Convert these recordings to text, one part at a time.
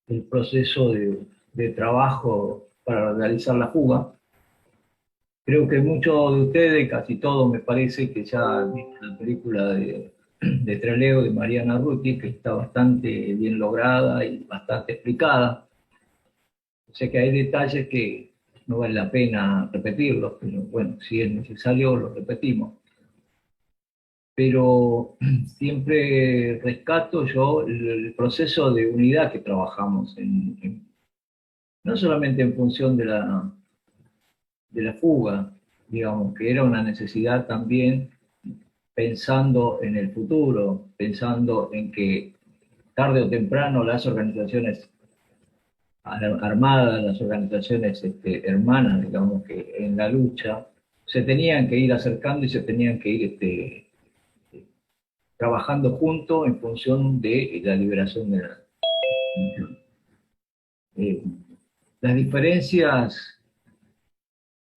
el proceso de trabajo para realizar la fuga. Creo que muchos de ustedes, casi todos me parece que ya vieron la película de Trelew de Mariana Ruti, que está bastante bien lograda y bastante explicada. O sea que hay detalles que no vale la pena repetirlos, pero bueno, si es necesario los repetimos. Pero siempre rescato yo el proceso de unidad que trabajamos, no solamente en función de la fuga, digamos, que era una necesidad también pensando en el futuro, pensando en que tarde o temprano las organizaciones armadas, las organizaciones hermanas, digamos, que en la lucha, se tenían que ir acercando y se tenían que ir trabajando juntos en función de la liberación de la nación. Eh, las diferencias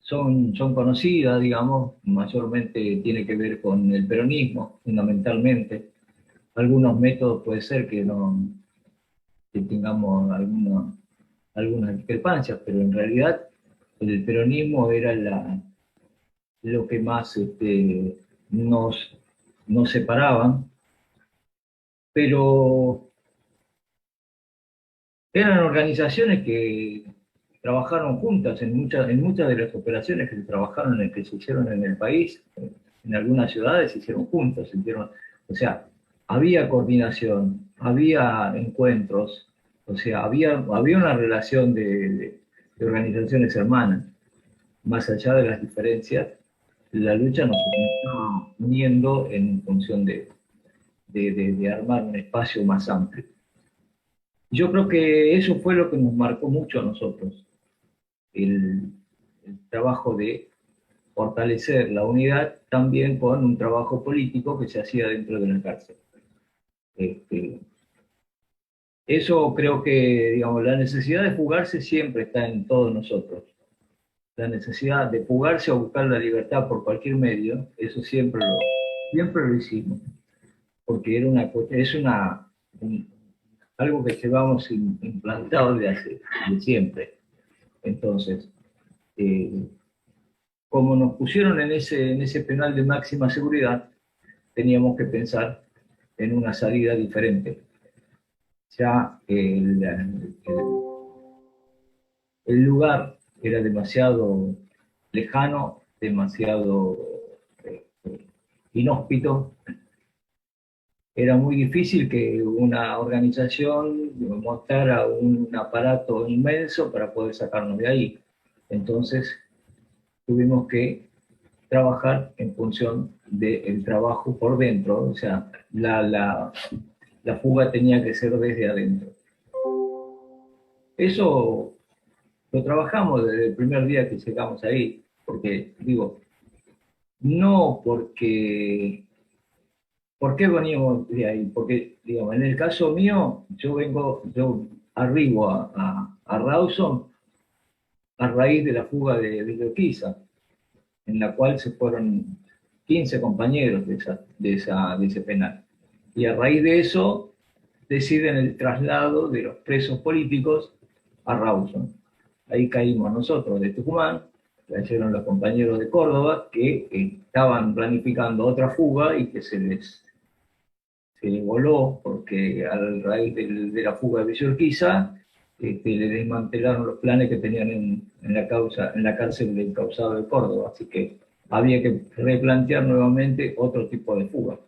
son conocidas, digamos, mayormente tiene que ver con el peronismo, fundamentalmente. Algunos métodos puede ser que no que tengamos algunas discrepancias, pero en realidad el peronismo era lo que más nos, nos separaba, pero eran organizaciones que trabajaron juntas en muchas de las operaciones que se trabajaron, que se hicieron en el país, en algunas ciudades se hicieron juntas, o sea, había coordinación, había encuentros, o sea, había una relación de organizaciones hermanas, más allá de las diferencias, la lucha nos estaba uniendo en función de armar un espacio más amplio. Yo creo que eso fue lo que nos marcó mucho a nosotros, el, el trabajo de fortalecer la unidad también con un trabajo político que se hacía dentro de la cárcel. Este, eso creo que, digamos, la necesidad de fugarse siempre está en todos nosotros. La necesidad de fugarse o buscar la libertad por cualquier medio, eso siempre lo hicimos, porque es algo que llevamos implantado de siempre. Entonces, eh, como nos pusieron en ese penal de máxima seguridad, teníamos que pensar en una salida diferente. Ya el lugar era demasiado lejano, demasiado eh, inhóspito. Era muy difícil que una organización montara un aparato inmenso para poder sacarnos de ahí. Entonces tuvimos que trabajar en función del trabajo por dentro, o sea, la fuga tenía que ser desde adentro. Eso lo trabajamos desde el primer día que llegamos ahí, porque digo, no porque, ¿por qué veníamos de ahí? Porque, digamos, en el caso mío, yo arribo a Rawson a raíz de la fuga de Urquiza, en la cual se fueron 15 compañeros de ese penal. Y a raíz de eso deciden el traslado de los presos políticos a Rawson. Ahí caímos nosotros de Tucumán, cayeron los compañeros de Córdoba que estaban planificando otra fuga y que se les voló porque a raíz de la fuga de Villurquiza le desmantelaron los planes que tenían en la cárcel del Causado de Córdoba. Así que había que replantear nuevamente otro tipo de fuga.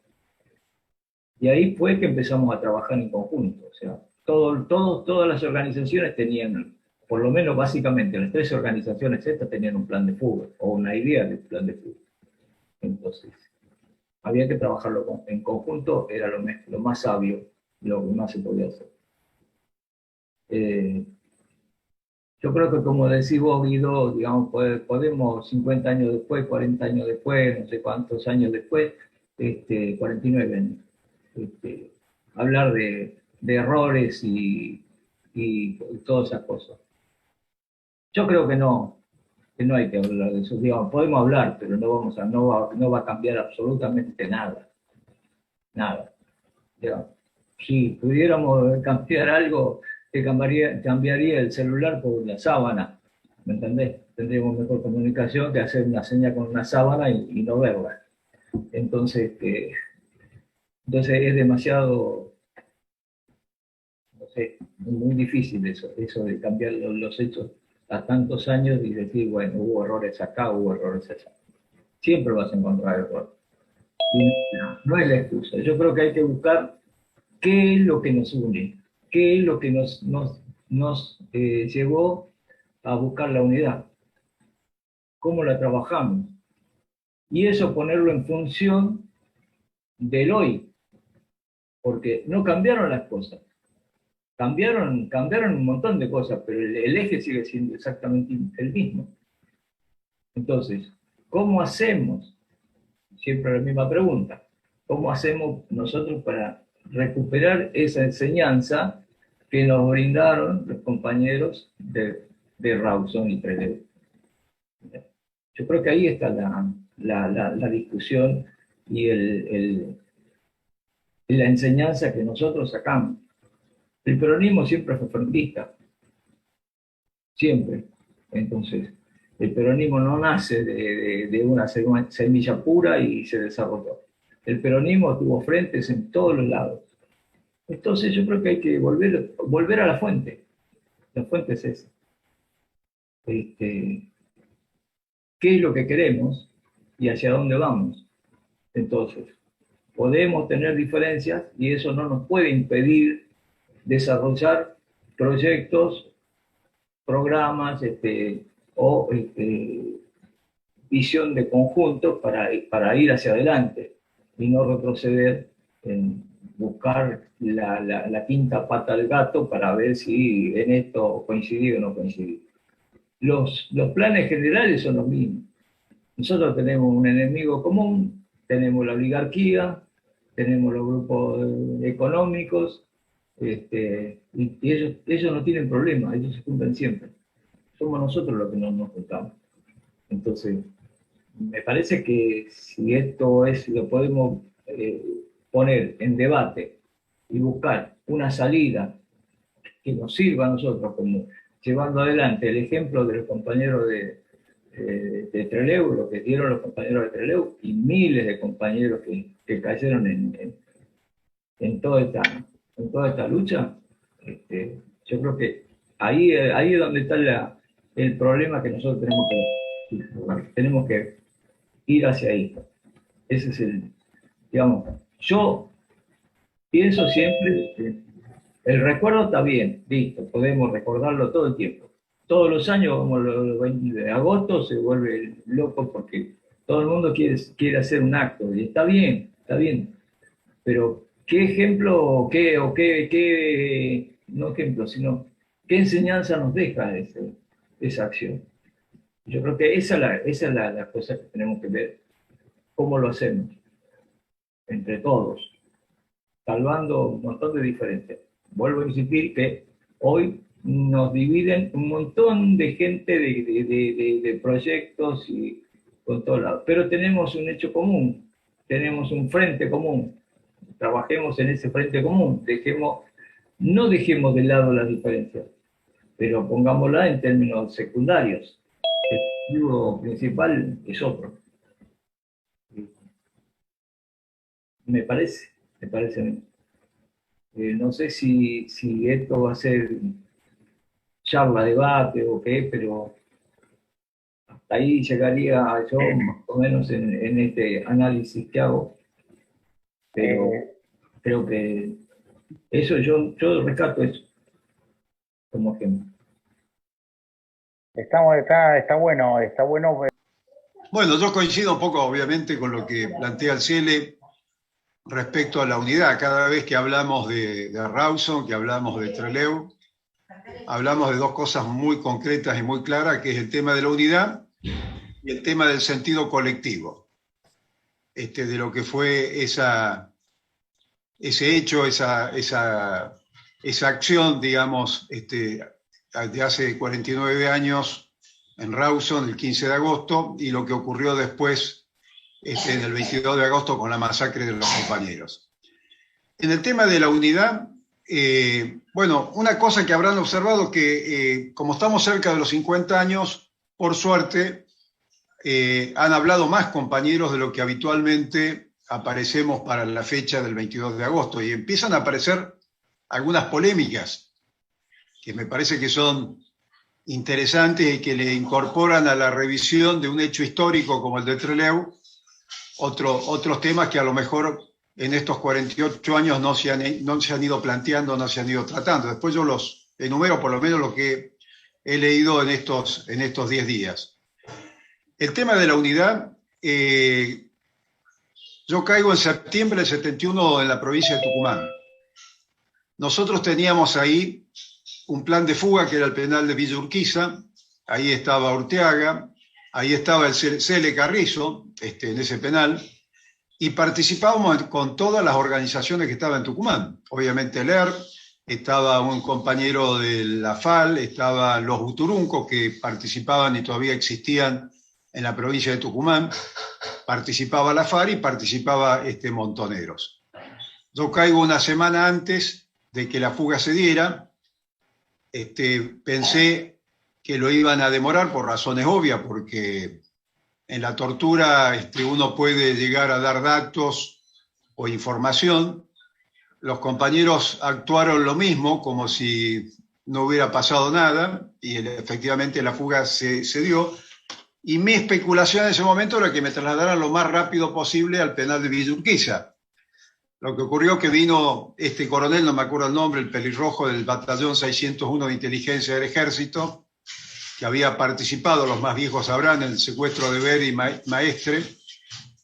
Y ahí fue que empezamos a trabajar en conjunto. O sea, todas las organizaciones tenían, por lo menos básicamente las tres organizaciones estas tenían un plan de fuga o una idea de plan de fuga. Entonces, había que trabajarlo en conjunto, era lo más sabio, lo que más se podía hacer. Eh, yo creo que como decís vos, Guido, digamos, podemos 50 años después, 40 años después, no sé cuántos años después, 49 años, este, hablar de errores y todas esas cosas. Yo creo que no hay que hablar de eso. Digamos, podemos hablar, pero no va a cambiar absolutamente nada. Nada. Digamos. Si pudiéramos cambiar algo, que cambiaría el celular por una sábana, ¿me entendés? Tendríamos mejor comunicación que hacer una señal con una sábana y no verla. Entonces, entonces es demasiado, no sé, muy difícil eso de cambiar los hechos a tantos años y decir, bueno, hubo errores acá, hubo errores allá. Siempre vas a encontrar errores. Y no es la excusa. Yo creo que hay que buscar qué es lo que nos une, qué es lo que nos llevó a buscar la unidad, cómo la trabajamos. Y eso ponerlo en función del hoy, porque no cambiaron las cosas. Cambiaron un montón de cosas, pero el eje sigue siendo exactamente el mismo. Entonces, ¿cómo hacemos? Siempre la misma pregunta. ¿Cómo hacemos nosotros para recuperar esa enseñanza que nos brindaron los compañeros de Rawson y Trelew? Yo creo que ahí está la discusión y la enseñanza que nosotros sacamos. El peronismo siempre fue frontista, siempre. Entonces, el peronismo no nace de una semilla pura y se desarrolló. El peronismo tuvo frentes en todos los lados. Entonces yo creo que hay que volver a la fuente. La fuente es esa. ¿Qué es lo que queremos y hacia dónde vamos? Entonces, podemos tener diferencias y eso no nos puede impedir desarrollar proyectos, programas o visión de conjunto para ir hacia adelante y no retroceder en buscar la quinta pata del gato para ver si en esto coincidió o no coincidió. Los planes generales son los mismos. Nosotros tenemos un enemigo común, tenemos la oligarquía, tenemos los grupos económicos, y ellos no tienen problemas, ellos se juntan siempre. Somos nosotros los que no nos juntamos. Entonces, me parece que si esto lo podemos poner en debate y buscar una salida que nos sirva a nosotros, como llevando adelante el ejemplo de los compañeros de Trelew, lo que dieron los compañeros de Trelew y miles de compañeros que cayeron en toda esta lucha, yo creo que ahí es donde está el problema que nosotros tenemos que ir hacia ahí. Ese es digamos, yo pienso siempre que el recuerdo está bien, listo, podemos recordarlo todo el tiempo. Todos los años, como el 20 de agosto, se vuelve loco porque todo el mundo quiere hacer un acto, y está bien, pero ¿qué ejemplo, no ejemplo, sino qué enseñanza nos deja esa acción? Yo creo que esa es la cosa que tenemos que ver, cómo lo hacemos, entre todos, salvando un montón de diferencias. Vuelvo a insistir que hoy nos dividen un montón de gente de proyectos y con todos lados, pero tenemos un hecho común, tenemos un frente común, trabajemos en ese frente común, no dejemos de lado las diferencias, pero pongámosla en términos secundarios. El objetivo principal es otro. Me parece a mí. No sé si esto va a ser charla, debate o qué, pero hasta ahí llegaría yo más o menos en este análisis que hago, pero creo que eso yo rescato eso como ejemplo. Está bueno. Bueno, yo coincido un poco, obviamente, con lo que plantea el Ciele respecto a la unidad. Cada vez que hablamos de Rawson, que hablamos de Trelew, hablamos de dos cosas muy concretas y muy claras, que es el tema de la unidad y el tema del sentido colectivo. De lo que fue ese hecho, esa acción, digamos, de hace 49 años en Rawson, el 15 de agosto, y lo que ocurrió después en el 22 de agosto con la masacre de los compañeros. En el tema de la unidad, Bueno, una cosa que habrán observado que como estamos cerca de los 50 años, por suerte, han hablado más compañeros de lo que habitualmente aparecemos para la fecha del 22 de agosto y empiezan a aparecer algunas polémicas que me parece que son interesantes y que le incorporan a la revisión de un hecho histórico como el de Trelew otros temas que a lo mejor en estos 48 años no se han ido planteando, no se han ido tratando. Después yo los enumero por lo menos lo que he leído en estos 10 días. El tema de la unidad, yo caigo en septiembre del 71 en la provincia de Tucumán. Nosotros teníamos ahí un plan de fuga que era el penal de Villa Urquiza, ahí estaba Urteaga, ahí estaba el Cele Carrizo, en ese penal, y participábamos con todas las organizaciones que estaban en Tucumán. Obviamente el ERP, estaba un compañero de la FAL, estaban los Uturuncos que participaban y todavía existían en la provincia de Tucumán, participaba la FAR y participaba Montoneros. Yo caigo una semana antes de que la fuga se diera, pensé que lo iban a demorar por razones obvias, porque en la tortura uno puede llegar a dar datos o información. Los compañeros actuaron lo mismo, como si no hubiera pasado nada, y efectivamente la fuga se dio. Y mi especulación en ese momento era que me trasladaran lo más rápido posible al penal de Villa Urquiza. Lo que ocurrió que vino este coronel, no me acuerdo el nombre, el pelirrojo del batallón 601 de inteligencia del ejército, que había participado, los más viejos sabrán, en el secuestro de Ver y Maestre,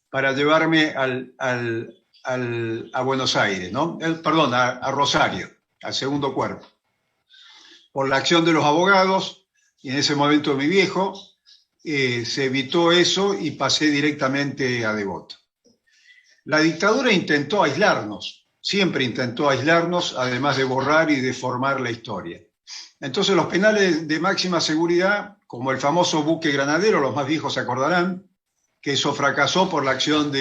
para llevarme a Buenos Aires, ¿no? Perdón, a Rosario, al segundo cuerpo. Por la acción de los abogados, y en ese momento de mi viejo, se evitó eso y pasé directamente a Devoto. La dictadura intentó aislarnos, siempre intentó aislarnos, además de borrar y deformar la historia. Entonces los penales de máxima seguridad, como el famoso buque Granadero, los más viejos se acordarán, que eso fracasó por la acción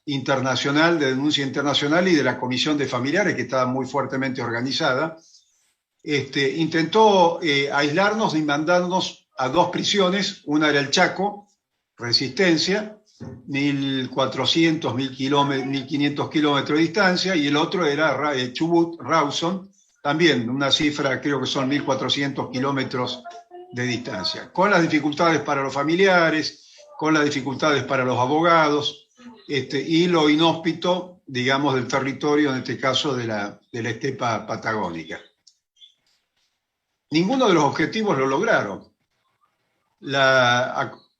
internacional, de denuncia internacional y de la Comisión de Familiares, que estaba muy fuertemente organizada, intentó aislarnos y mandarnos a dos prisiones. Una era el Chaco, Resistencia, 1.400, 1.500 kilómetros de distancia, y el otro era Chubut, Rawson, también una cifra, creo que son 1.400 kilómetros de distancia, con las dificultades para los familiares, con las dificultades para los abogados, y lo inhóspito, digamos, del territorio, en este caso de la estepa patagónica. Ninguno de los objetivos lo lograron.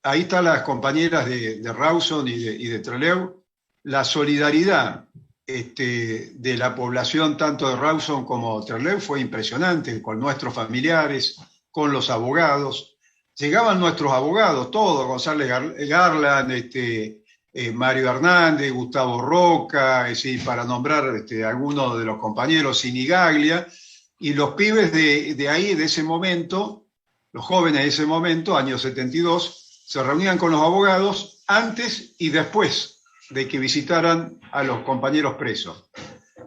Ahí están las compañeras de Rawson y de Trelew. La solidaridad de la población, tanto de Rawson como de Trelew, fue impresionante, con nuestros familiares, con los abogados. Llegaban nuestros abogados, todos, González Garland, Mario Hernández, Gustavo Roca, para nombrar algunos de los compañeros, Sinigaglia, y los pibes de ahí, de ese momento, los jóvenes de ese momento, año 72, se reunían con los abogados antes y después de que visitaran a los compañeros presos.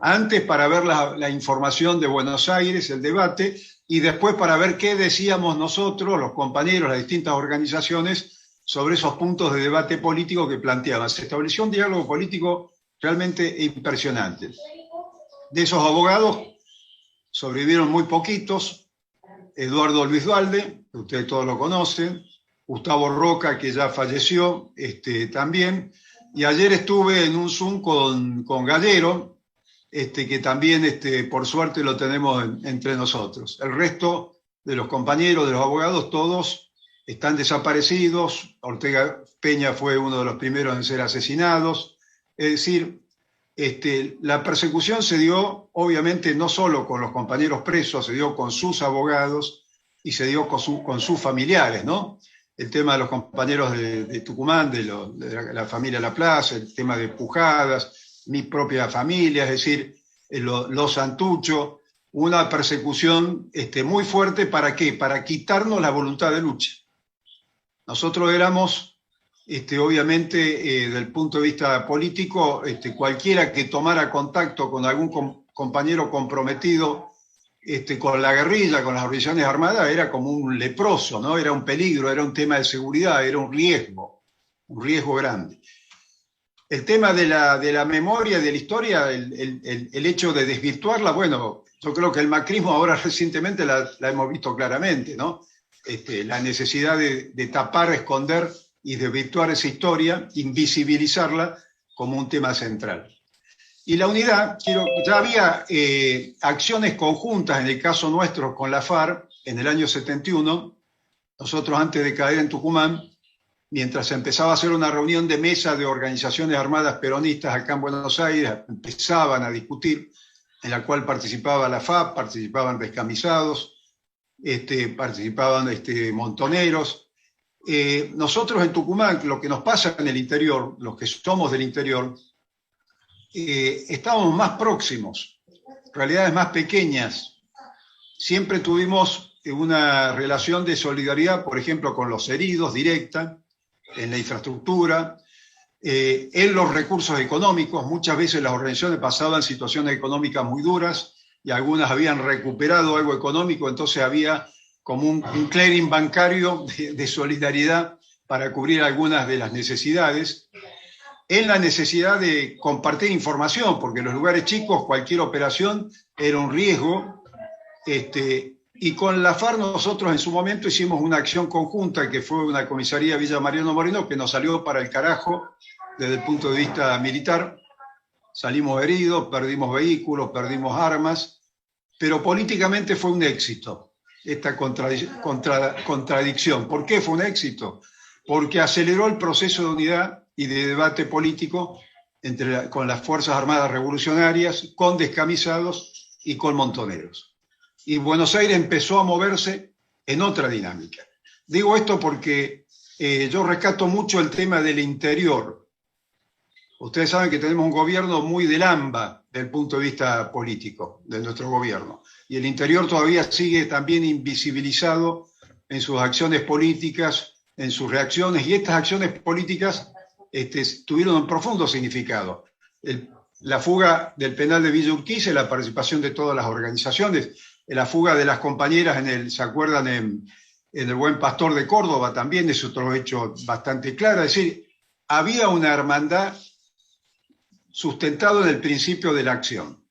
Antes para ver la información de Buenos Aires, el debate, y después para ver qué decíamos nosotros, los compañeros, las distintas organizaciones, sobre esos puntos de debate político que planteaban. Se estableció un diálogo político realmente impresionante. De esos abogados sobrevivieron muy poquitos: Eduardo Luis Duhalde, que ustedes todos lo conocen, Gustavo Roca, que ya falleció también, y ayer estuve en un Zoom con Gallero, que también por suerte lo tenemos entre nosotros. El resto de los compañeros, de los abogados, todos están desaparecidos. Ortega Peña fue uno de los primeros en ser asesinados. Es decir, la persecución se dio, obviamente, no solo con los compañeros presos, se dio con sus abogados y se dio con sus familiares, ¿no? El tema de los compañeros de Tucumán, de la familia La Plaza, el tema de Pujadas, mi propia familia, es decir, los Santucho, una persecución muy fuerte. ¿Para qué? Para quitarnos la voluntad de lucha. Nosotros éramos, obviamente, del punto de vista político, cualquiera que tomara contacto con algún compañero comprometido con la guerrilla, con las organizaciones armadas, era como un leproso, ¿no? Era un peligro, era un tema de seguridad, era un riesgo grande. El tema de la memoria, de la historia, el hecho de desvirtuarla, bueno, yo creo que el macrismo ahora recientemente la hemos visto claramente, ¿no? La necesidad de tapar, esconder y desvirtuar esa historia, invisibilizarla como un tema central. Y la unidad, ya había acciones conjuntas en el caso nuestro con la FARC en el año 71, nosotros antes de caer en Tucumán, mientras empezaba a hacer una reunión de mesa de organizaciones armadas peronistas acá en Buenos Aires, empezaban a discutir, en la cual participaba la FAP, participaban descamisados, participaban montoneros. Nosotros en Tucumán, lo que nos pasa en el interior, los que somos del interior, estábamos más próximos, realidades más pequeñas. Siempre tuvimos una relación de solidaridad, por ejemplo, con los heridos directa, en la infraestructura, en los recursos económicos. Muchas veces las organizaciones pasaban situaciones económicas muy duras y algunas habían recuperado algo económico, entonces había como un clearing bancario de solidaridad para cubrir algunas de las necesidades. En la necesidad de compartir información, porque en los lugares chicos cualquier operación era un riesgo. Y con la FARC nosotros en su momento hicimos una acción conjunta que fue una comisaría Villa Mariano Moreno que nos salió para el carajo desde el punto de vista militar. Salimos heridos, perdimos vehículos, perdimos armas, pero políticamente fue un éxito esta contradicción. ¿Por qué fue un éxito? Porque aceleró el proceso de unidad y de debate político con las Fuerzas Armadas Revolucionarias, con descamisados y con montoneros. Y Buenos Aires empezó a moverse en otra dinámica. Digo esto porque yo rescato mucho el tema del interior. Ustedes saben que tenemos un gobierno muy del AMBA desde el punto de vista político, de nuestro gobierno. Y el interior todavía sigue también invisibilizado en sus acciones políticas, en sus reacciones, y estas acciones políticas tuvieron un profundo significado. La fuga del penal de Villa Urquiza, la participación de todas las organizaciones, la fuga de las compañeras ¿se acuerdan? En el Buen Pastor de Córdoba también es otro hecho bastante claro. Es decir, había una hermandad sustentada en el principio de la acción.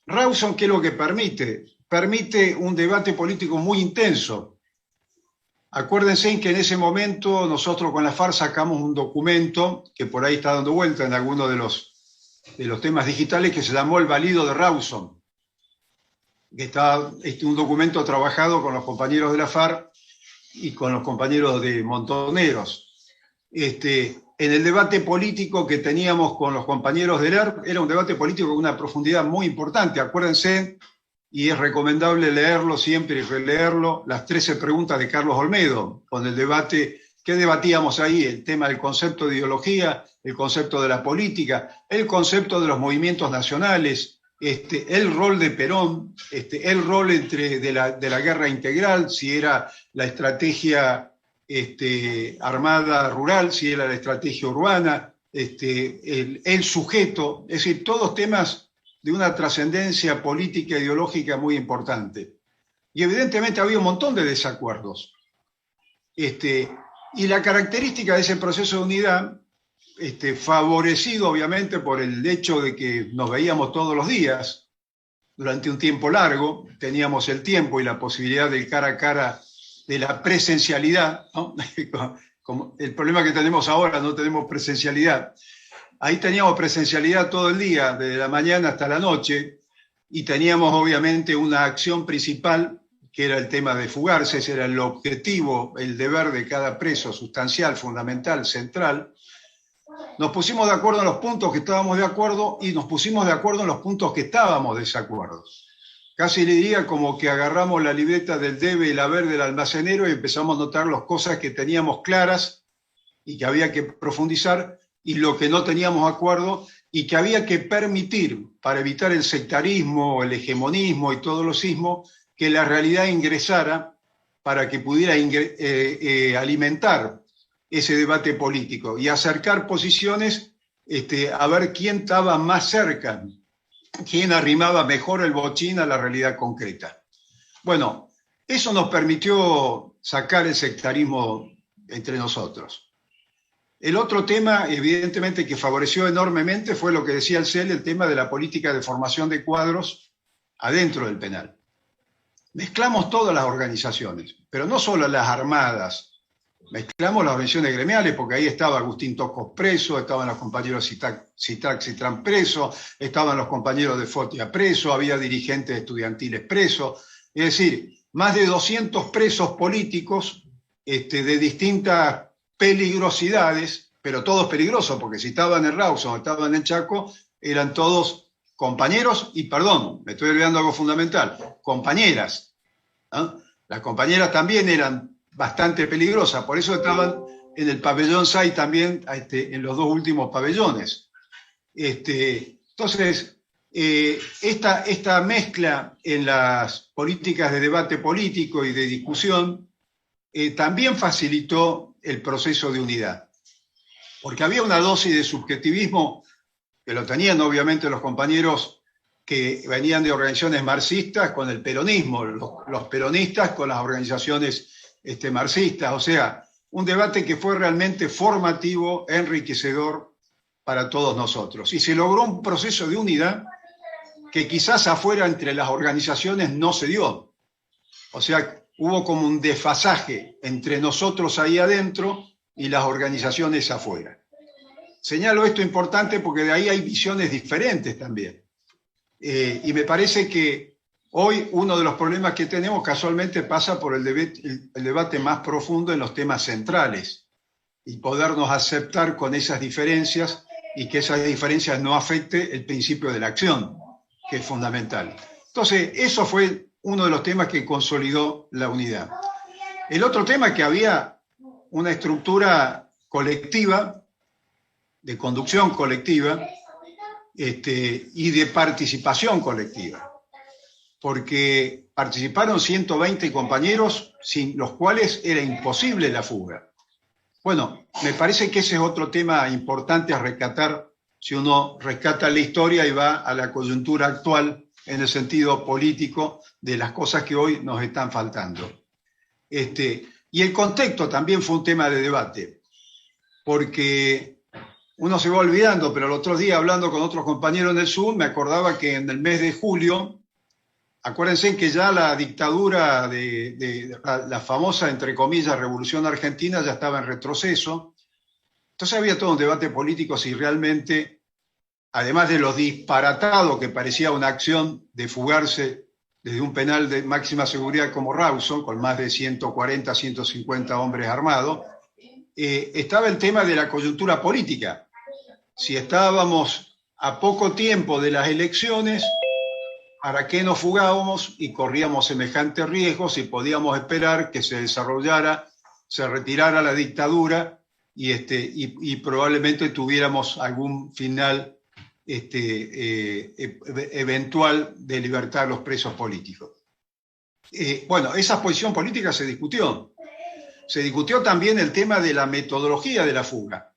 Rawson, ¿qué es lo que permite? Permite un debate político muy intenso. Acuérdense que en ese momento nosotros con la FARC sacamos un documento que por ahí está dando vuelta en alguno de los temas digitales que se llamó El Valido de Rawson, que está un documento trabajado con los compañeros de la FARC y con los compañeros de Montoneros. En el debate político que teníamos con los compañeros del ERP, era un debate político con una profundidad muy importante. Acuérdense, y es recomendable leerlo siempre y releerlo, las 13 preguntas de Carlos Olmedo, con el debate, ¿qué debatíamos ahí? El tema del concepto de ideología, el concepto de la política, el concepto de los movimientos nacionales, el rol de Perón, el rol de la guerra integral, si era la estrategia armada rural, si era la estrategia urbana, el sujeto, es decir, todos temas de una trascendencia política e ideológica muy importante. Y evidentemente había un montón de desacuerdos. Y la característica de ese proceso de unidad, favorecido obviamente por el hecho de que nos veíamos todos los días, durante un tiempo largo, teníamos el tiempo y la posibilidad del cara a cara, de la presencialidad, ¿no? Como el problema que tenemos ahora, no tenemos presencialidad. Ahí teníamos presencialidad todo el día, desde la mañana hasta la noche, y teníamos obviamente una acción principal, que era el tema de fugarse, ese era el objetivo, el deber de cada preso, sustancial, fundamental, central. Nos pusimos de acuerdo en los puntos que estábamos de acuerdo y nos pusimos de acuerdo en los puntos que estábamos de desacuerdo. Casi le diría como que agarramos la libreta del debe y la haber del almacenero y empezamos a notar las cosas que teníamos claras y que había que profundizar y lo que no teníamos acuerdo y que había que permitir, para evitar el sectarismo, el hegemonismo y todo lo sismo, que la realidad ingresara para que pudiera alimentar ese debate político y acercar posiciones a ver quién estaba más cerca quién arrimaba mejor el bochín a la realidad concreta. Bueno, eso nos permitió sacar el sectarismo entre nosotros. El otro tema, evidentemente, que favoreció enormemente fue lo que decía el CEL, el tema de la política de formación de cuadros adentro del penal. Mezclamos todas las organizaciones, pero no solo las armadas, mezclamos las organizaciones gremiales, porque ahí estaba Agustín Tocos preso, estaban los compañeros Citran preso, estaban los compañeros de Fotia preso, había dirigentes estudiantiles presos, es decir, más de 200 presos políticos de distintas peligrosidades, pero todos peligrosos, porque si estaban en Rawson o estaban en el Chaco, eran todos compañeros y, perdón, me estoy olvidando algo fundamental, compañeras. ¿No? Las compañeras también eran bastante peligrosas, por eso estaban en el pabellón 6 también, en los dos últimos pabellones. Entonces, esta mezcla en las políticas de debate político y de discusión también facilitó el proceso de unidad, porque había una dosis de subjetivismo que lo tenían obviamente los compañeros que venían de organizaciones marxistas con el peronismo, los peronistas con las organizaciones marxistas, o sea, un debate que fue realmente formativo, enriquecedor para todos nosotros. Y se logró un proceso de unidad que quizás afuera entre las organizaciones no se dio. O sea, hubo como un desfasaje entre nosotros ahí adentro y las organizaciones afuera. Señalo esto importante porque de ahí hay visiones diferentes también. Y me parece que hoy uno de los problemas que tenemos casualmente pasa por el debate más profundo en los temas centrales y podernos aceptar con esas diferencias y que esas diferencias no afecten el principio de la acción, que es fundamental. Entonces, eso fue uno de los temas que consolidó la unidad. El otro tema es que había una estructura colectiva, de conducción colectiva, y de participación colectiva, porque participaron 120 compañeros sin los cuales era imposible la fuga. Bueno, me parece que ese es otro tema importante a rescatar si uno rescata la historia y va a la coyuntura actual en el sentido político de las cosas que hoy nos están faltando. Y el contexto también fue un tema de debate, porque uno se va olvidando, pero el otro día hablando con otros compañeros del sur, me acordaba que en el mes de julio, acuérdense que ya la dictadura de la famosa, entre comillas, Revolución Argentina ya estaba en retroceso. Entonces había todo un debate político si realmente, además de lo disparatado que parecía una acción de fugarse desde un penal de máxima seguridad como Rawson, con más de 140, 150 hombres armados, estaba el tema de la coyuntura política. Si estábamos a poco tiempo de las elecciones, ¿para qué nos fugábamos y corríamos semejantes riesgos si podíamos esperar que se desarrollara, se retirara la dictadura y probablemente tuviéramos algún final eventual de libertad a los presos políticos? Bueno, esa posición política se discutió. Se discutió también el tema de la metodología de la fuga,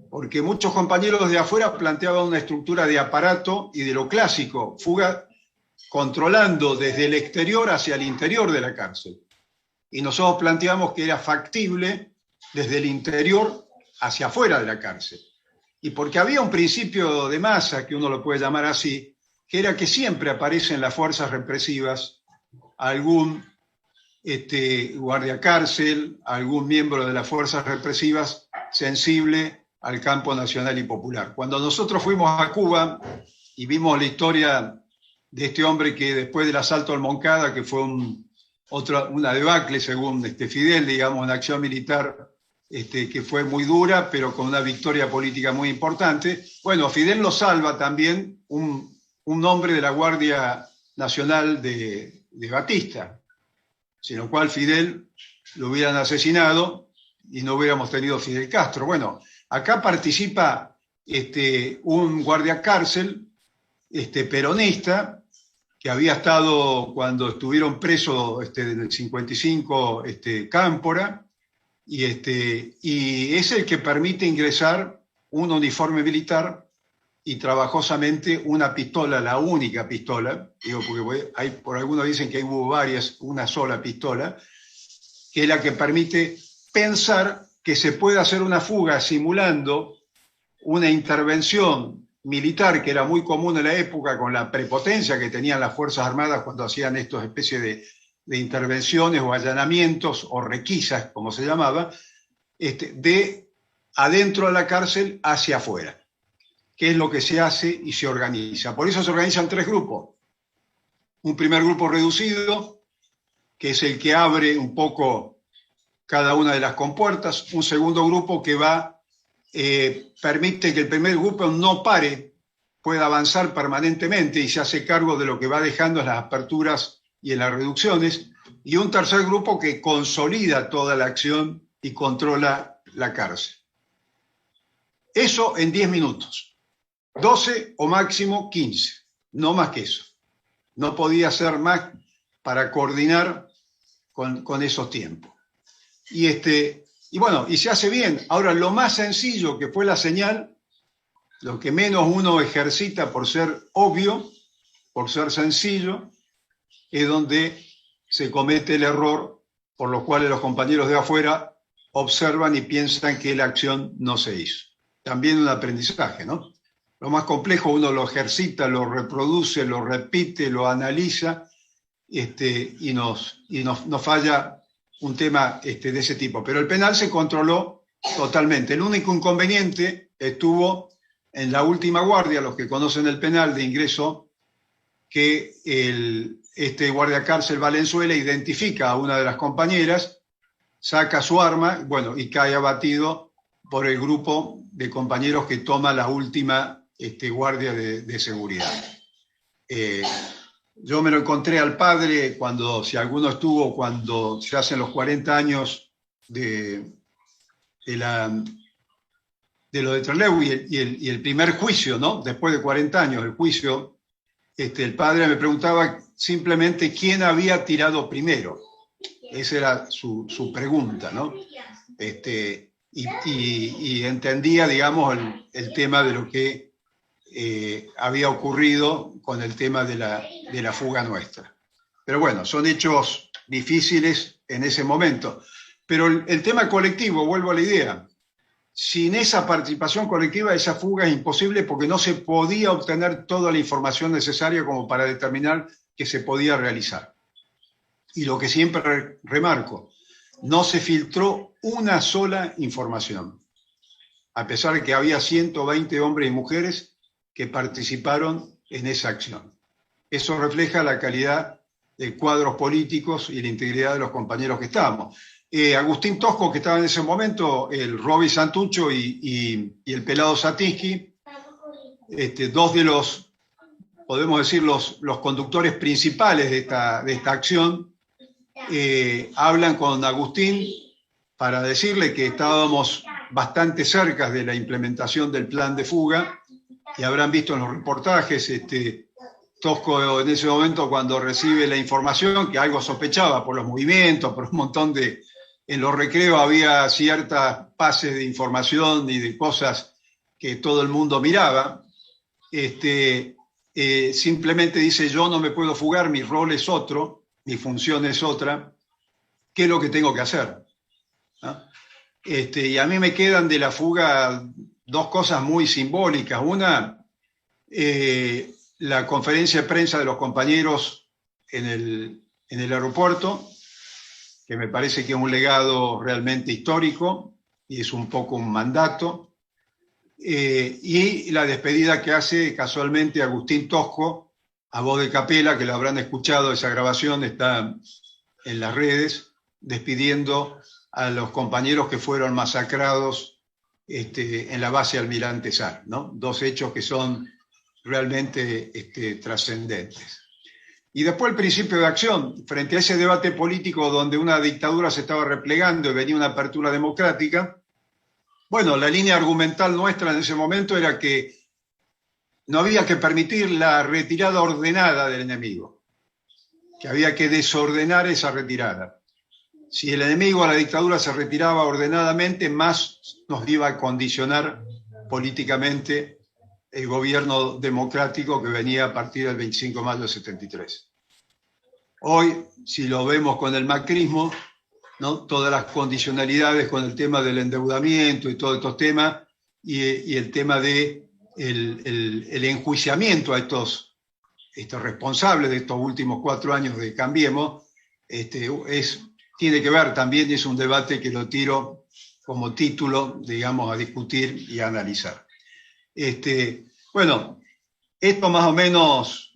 porque muchos compañeros de afuera planteaban una estructura de aparato y de lo clásico, fuga controlando desde el exterior hacia el interior de la cárcel. Y nosotros planteamos que era factible desde el interior hacia afuera de la cárcel. Y porque había un principio de masa, que uno lo puede llamar así, que era que siempre aparecen las fuerzas represivas algún guardia cárcel, algún miembro de las fuerzas represivas sensible al campo nacional y popular. Cuando nosotros fuimos a Cuba y vimos la historia de este hombre que después del asalto al Moncada, que fue una debacle según Fidel, digamos, una acción militar que fue muy dura, pero con una victoria política muy importante. Bueno, Fidel lo salva también un hombre de la Guardia Nacional de Batista, sin lo cual Fidel lo hubieran asesinado y no hubiéramos tenido Fidel Castro. Bueno, acá participa un guardia cárcel peronista que había estado cuando estuvieron presos en el 55 Cámpora, y es el que permite ingresar un uniforme militar y trabajosamente una pistola, la única pistola, digo porque por algunos dicen que hubo varias, una sola pistola, que es la que permite pensar que se puede hacer una fuga simulando una intervención militar que era muy común en la época con la prepotencia que tenían las Fuerzas Armadas cuando hacían estas especies de intervenciones o allanamientos o requisas, como se llamaba, de adentro de la cárcel hacia afuera, que es lo que se hace y se organiza. Por eso se organizan 3 grupos. Un primer grupo reducido, que es el que abre un poco cada una de las compuertas. Un segundo grupo que permite que el primer grupo no pare, pueda avanzar permanentemente y se hace cargo de lo que va dejando en las aperturas y en las reducciones. Y un tercer grupo que consolida toda la acción y controla la cárcel. Eso en 10 minutos. 12 o máximo 15, no más que eso. No podía ser más para coordinar con esos tiempos. Y bueno, y se hace bien. Ahora, lo más sencillo que fue la señal, lo que menos uno ejercita por ser obvio, por ser sencillo, es donde se comete el error por lo cual los compañeros de afuera observan y piensan que la acción no se hizo. También un aprendizaje, ¿no? Lo más complejo uno lo ejercita, lo reproduce, lo repite, lo analiza, y nos falla un tema de ese tipo. Pero el penal se controló totalmente. El único inconveniente estuvo en la última guardia, los que conocen el penal de ingreso, que este guardia cárcel Valenzuela identifica a una de las compañeras, saca su arma, bueno, y cae abatido por el grupo de compañeros que toma la última guardia de seguridad. Yo me lo encontré al padre si alguno estuvo, cuando se hacen los 40 años de lo de Trelew y el primer juicio, ¿no? Después de 40 años, el juicio, el padre me preguntaba simplemente quién había tirado primero. Esa era su pregunta, ¿no? Y entendía, digamos, el tema de lo que había ocurrido con el tema de la fuga nuestra. Pero bueno, son hechos difíciles en ese momento. Pero el tema colectivo, vuelvo a la idea, sin esa participación colectiva, esa fuga es imposible porque no se podía obtener toda la información necesaria como para determinar que se podía realizar. Y lo que siempre remarco, no se filtró una sola información, a pesar de que había 120 hombres y mujeres que participaron en esa acción. Eso refleja la calidad de cuadros políticos y la integridad de los compañeros que estábamos. Agustín Tosco, que estaba en ese momento, el Roby Santucho y el Pelado Satinsky, dos de los, podemos decir, los conductores principales de esta acción, hablan con Agustín para decirle que estábamos bastante cerca de la implementación del plan de fuga, y habrán visto en los reportajes, Tosco en ese momento cuando recibe la información, que algo sospechaba por los movimientos, por un montón en los recreos había ciertas pases de información y de cosas que todo el mundo miraba, simplemente dice: yo no me puedo fugar, mi rol es otro, mi función es otra, ¿qué es lo que tengo que hacer? ¿No? Y a mí me quedan de la fuga 2 cosas muy simbólicas. Una, la conferencia de prensa de los compañeros en el aeropuerto, que me parece que es un legado realmente histórico y es un poco un mandato, y la despedida que hace casualmente Agustín Tosco a voz de capela, que lo habrán escuchado, esa grabación está en las redes, despidiendo a los compañeros que fueron masacrados en la base Almirante Sar, ¿no? 2 hechos que son realmente trascendentes. Y después el principio de acción, frente a ese debate político donde una dictadura se estaba replegando y venía una apertura democrática. Bueno, la línea argumental nuestra en ese momento era que no había que permitir la retirada ordenada del enemigo, que había que desordenar esa retirada. Si el enemigo a la dictadura se retiraba ordenadamente, más nos iba a condicionar políticamente el gobierno democrático que venía a partir del 25 de mayo del 73. Hoy, si lo vemos con el macrismo, ¿no? Todas las condicionalidades con el tema del endeudamiento y todos estos temas, y el tema de el enjuiciamiento a estos responsables de estos últimos 4 años de Cambiemos, tiene que ver también, y es un debate que lo tiro como título, digamos, a discutir y a analizar. Bueno, esto más o menos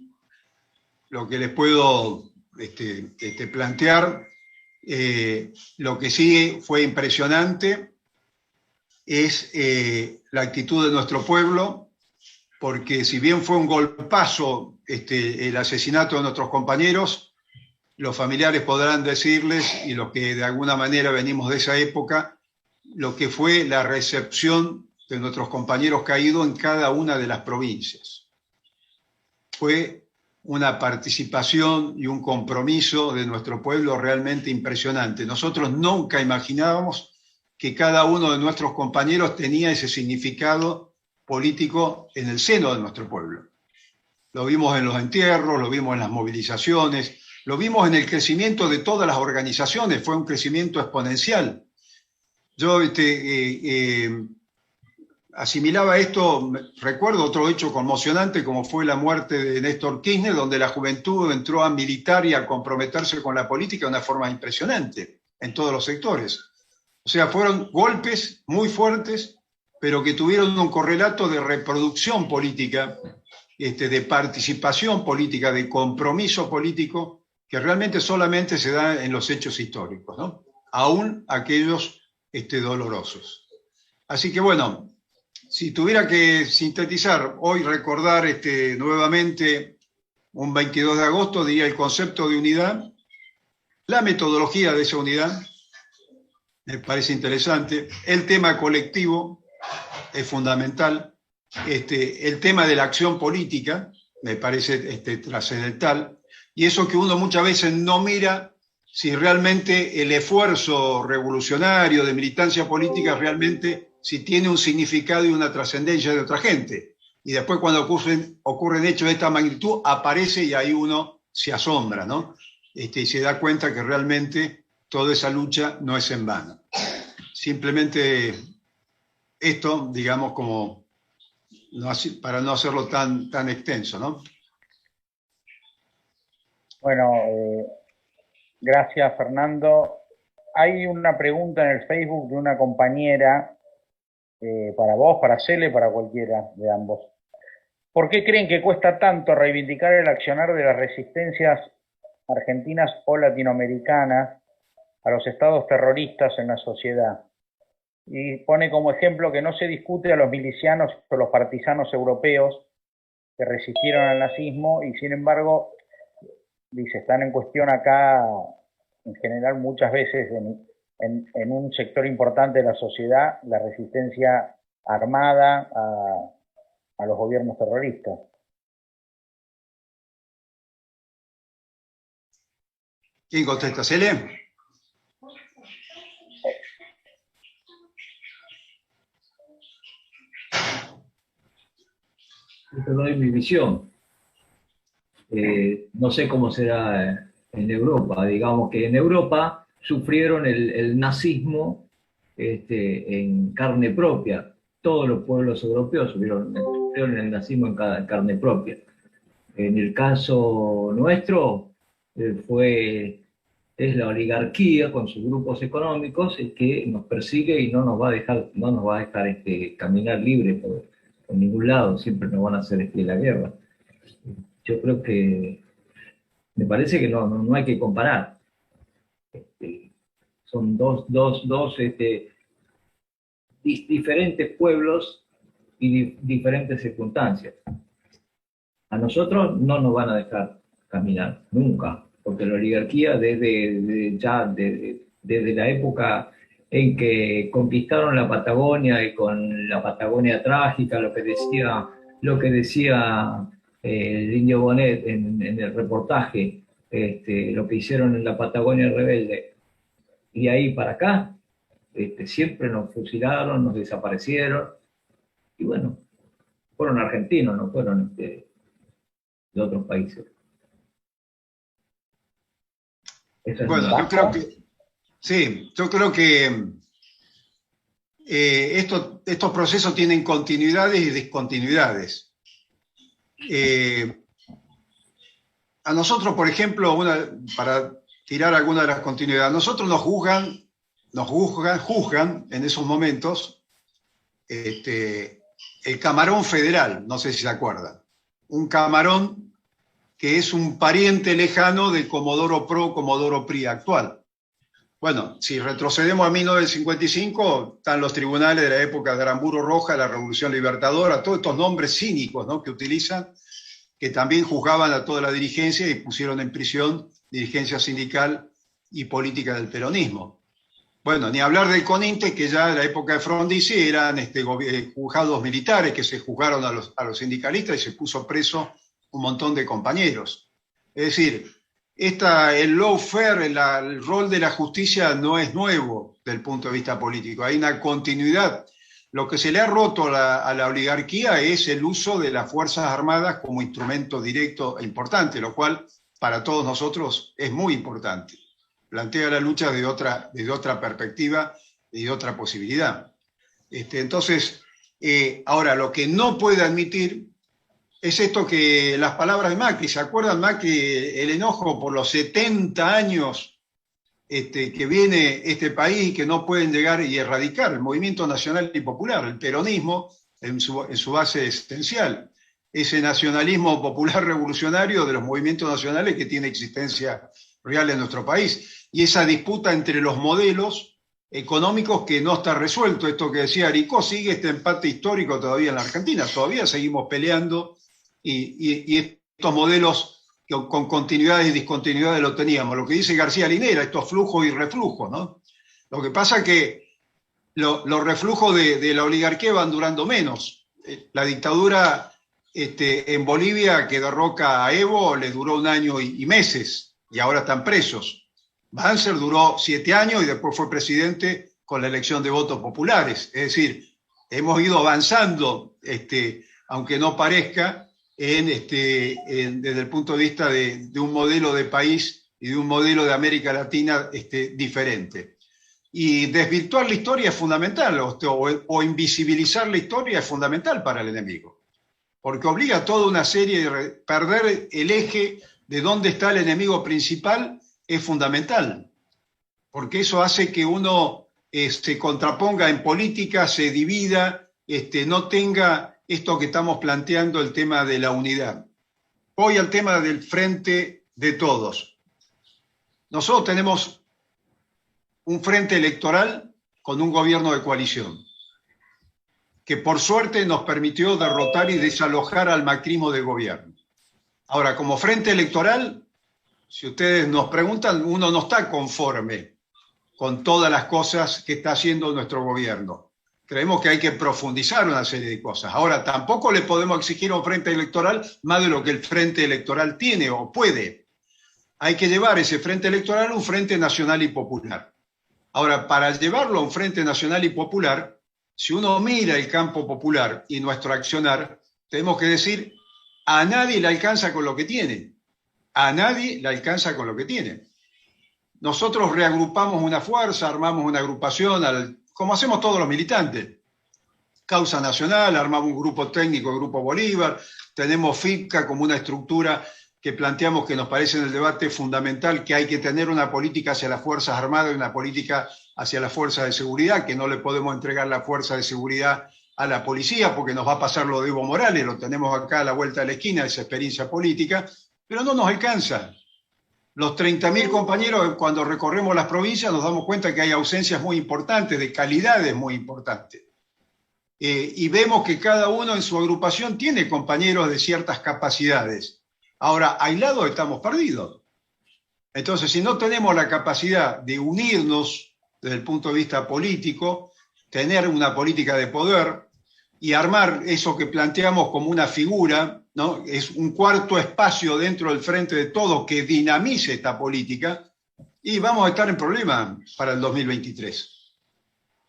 lo que les puedo plantear. Lo que sí fue impresionante es la actitud de nuestro pueblo, porque si bien fue un golpazo el asesinato de nuestros compañeros, los familiares podrán decirles, y los que de alguna manera venimos de esa época, lo que fue la recepción de nuestros compañeros caídos en cada una de las provincias. Fue una participación y un compromiso de nuestro pueblo realmente impresionante. Nosotros nunca imaginábamos que cada uno de nuestros compañeros tenía ese significado político en el seno de nuestro pueblo. Lo vimos en los entierros, lo vimos en las movilizaciones, lo vimos en el crecimiento de todas las organizaciones, fue un crecimiento exponencial. Yo asimilaba esto, recuerdo otro hecho conmocionante como fue la muerte de Néstor Kirchner, donde la juventud entró a militar y a comprometerse con la política de una forma impresionante en todos los sectores. O sea, fueron golpes muy fuertes, pero que tuvieron un correlato de reproducción política, de participación política, de compromiso político, que realmente solamente se da en los hechos históricos, ¿no? Aún aquellos dolorosos. Así que bueno, si tuviera que sintetizar, hoy recordar nuevamente un 22 de agosto, diría el concepto de unidad, la metodología de esa unidad, me parece interesante, el tema colectivo es fundamental, el tema de la acción política me parece trascendental, y eso que uno muchas veces no mira si realmente el esfuerzo revolucionario de militancia política realmente si tiene un significado y una trascendencia de otra gente. Y después cuando ocurren hechos de esta magnitud, aparece y ahí uno se asombra, ¿no? Y se da cuenta que realmente toda esa lucha no es en vano. Simplemente esto, digamos, como para no hacerlo tan extenso, ¿no? Bueno, gracias, Fernando. Hay una pregunta en el Facebook de una compañera, para vos, para Cele, para cualquiera de ambos. ¿Por qué creen que cuesta tanto reivindicar el accionar de las resistencias argentinas o latinoamericanas a los estados terroristas en la sociedad? Y pone como ejemplo que no se discute a los milicianos o los partisanos europeos que resistieron al nazismo y sin embargo, dice, están en cuestión acá en general muchas veces en un sector importante de la sociedad la resistencia armada a los gobiernos terroristas. ¿Quién contesta? ¿Cele? Yo te doy mi visión. No sé cómo será en Europa. Digamos que en Europa sufrieron el nazismo en carne propia. Todos los pueblos europeos sufrieron el nazismo en carne propia. En el caso nuestro, es la oligarquía con sus grupos económicos el que nos persigue y no nos va a dejar caminar libre por ningún lado. Siempre nos van a hacer la guerra. Yo creo que me parece que no hay que comparar. Son dos diferentes pueblos y diferentes circunstancias. A nosotros no nos van a dejar caminar, nunca, porque la oligarquía desde la época en que conquistaron la Patagonia y con la Patagonia trágica, lo que decía el Indio Bonet en el reportaje, lo que hicieron en la Patagonia rebelde, y ahí para acá, siempre nos fusilaron, nos desaparecieron, y bueno, fueron argentinos, no fueron de otros países. Eso es Bueno, yo creo que, sí, yo creo que estos procesos tienen continuidades y discontinuidades. A nosotros, por ejemplo, para tirar alguna de las continuidades, a nosotros nos juzgan en esos momentos el Camarón Federal, no sé si se acuerdan. Un Camarón que es un pariente lejano del Comodoro Pro, Comodoro PRI actual. Bueno, si retrocedemos a 1955, están los tribunales de la época de Aramburu Roja, la Revolución Libertadora, todos estos nombres cínicos, ¿no?, que utilizan, que también juzgaban a toda la dirigencia y pusieron en prisión dirigencia sindical y política del peronismo. Bueno, ni hablar del CONINTE, que ya en la época de Frondizi eran juzgados militares que se juzgaron a los sindicalistas y se puso preso un montón de compañeros. Es decir, el lawfare, el rol de la justicia no es nuevo desde el punto de vista político, hay una continuidad. Lo que se le ha roto a la oligarquía es el uso de las Fuerzas Armadas como instrumento directo e importante, lo cual para todos nosotros es muy importante. Plantea la lucha desde otra perspectiva y de otra posibilidad. Entonces, ahora, lo que no puede admitir es esto, que las palabras de Macri, ¿se acuerdan, Macri? El enojo por los 70 años que viene este país, que no pueden llegar y erradicar el movimiento nacional y popular, el peronismo en su base esencial, ese nacionalismo popular revolucionario de los movimientos nacionales que tiene existencia real en nuestro país, y esa disputa entre los modelos económicos que no está resuelto. Esto que decía Aricó, sigue este empate histórico todavía en la Argentina, todavía seguimos peleando, y estos modelos con continuidades y discontinuidades lo teníamos. Lo que dice García Linera, estos flujos y reflujos, ¿no? Lo que pasa es que los reflujos de la oligarquía van durando menos. La dictadura en Bolivia, que derroca a Evo, le duró 1 año y meses, y ahora están presos. Banzer duró 7 años y después fue presidente con la elección de votos populares. Es decir, hemos ido avanzando, aunque no parezca, desde el punto de vista de un modelo de país y de un modelo de América Latina diferente. Y desvirtuar la historia es fundamental, o invisibilizar la historia es fundamental para el enemigo, porque obliga a toda una serie de perder el eje de dónde está el enemigo principal. Es fundamental, porque eso hace que uno se contraponga en política, se divida, no tenga esto que estamos planteando, el tema de la unidad. Voy al tema del frente de todos. Nosotros tenemos un frente electoral con un gobierno de coalición, que por suerte nos permitió derrotar y desalojar al macrismo del gobierno. Ahora, como frente electoral, si ustedes nos preguntan, uno no está conforme con todas las cosas que está haciendo nuestro gobierno. Creemos que hay que profundizar una serie de cosas. Ahora, tampoco le podemos exigir a un frente electoral más de lo que el frente electoral tiene o puede. Hay que llevar ese frente electoral a un frente nacional y popular. Ahora, para llevarlo a un frente nacional y popular, si uno mira el campo popular y nuestro accionar, tenemos que decir, a nadie le alcanza con lo que tiene. A nadie le alcanza con lo que tiene. Nosotros reagrupamos una fuerza, armamos una agrupación, como hacemos todos los militantes. Causa Nacional, armamos un grupo técnico, el Grupo Bolívar, tenemos FIPCA como una estructura que planteamos, que nos parece en el debate fundamental, que hay que tener una política hacia las Fuerzas Armadas y una política hacia las Fuerzas de Seguridad, que no le podemos entregar la fuerza de seguridad a la policía porque nos va a pasar lo de Evo Morales, lo tenemos acá a la vuelta de la esquina, esa experiencia política, pero no nos alcanza. Los 30.000 compañeros, cuando recorremos las provincias, nos damos cuenta que hay ausencias muy importantes, de calidades muy importantes. Y vemos que cada uno en su agrupación tiene compañeros de ciertas capacidades. Ahora, aislados estamos perdidos. Entonces, si no tenemos la capacidad de unirnos desde el punto de vista político, tener una política de poder y armar eso que planteamos como una figura, ¿no? Es un cuarto espacio dentro del frente de todos que dinamice esta política, y vamos a estar en problemas para el 2023.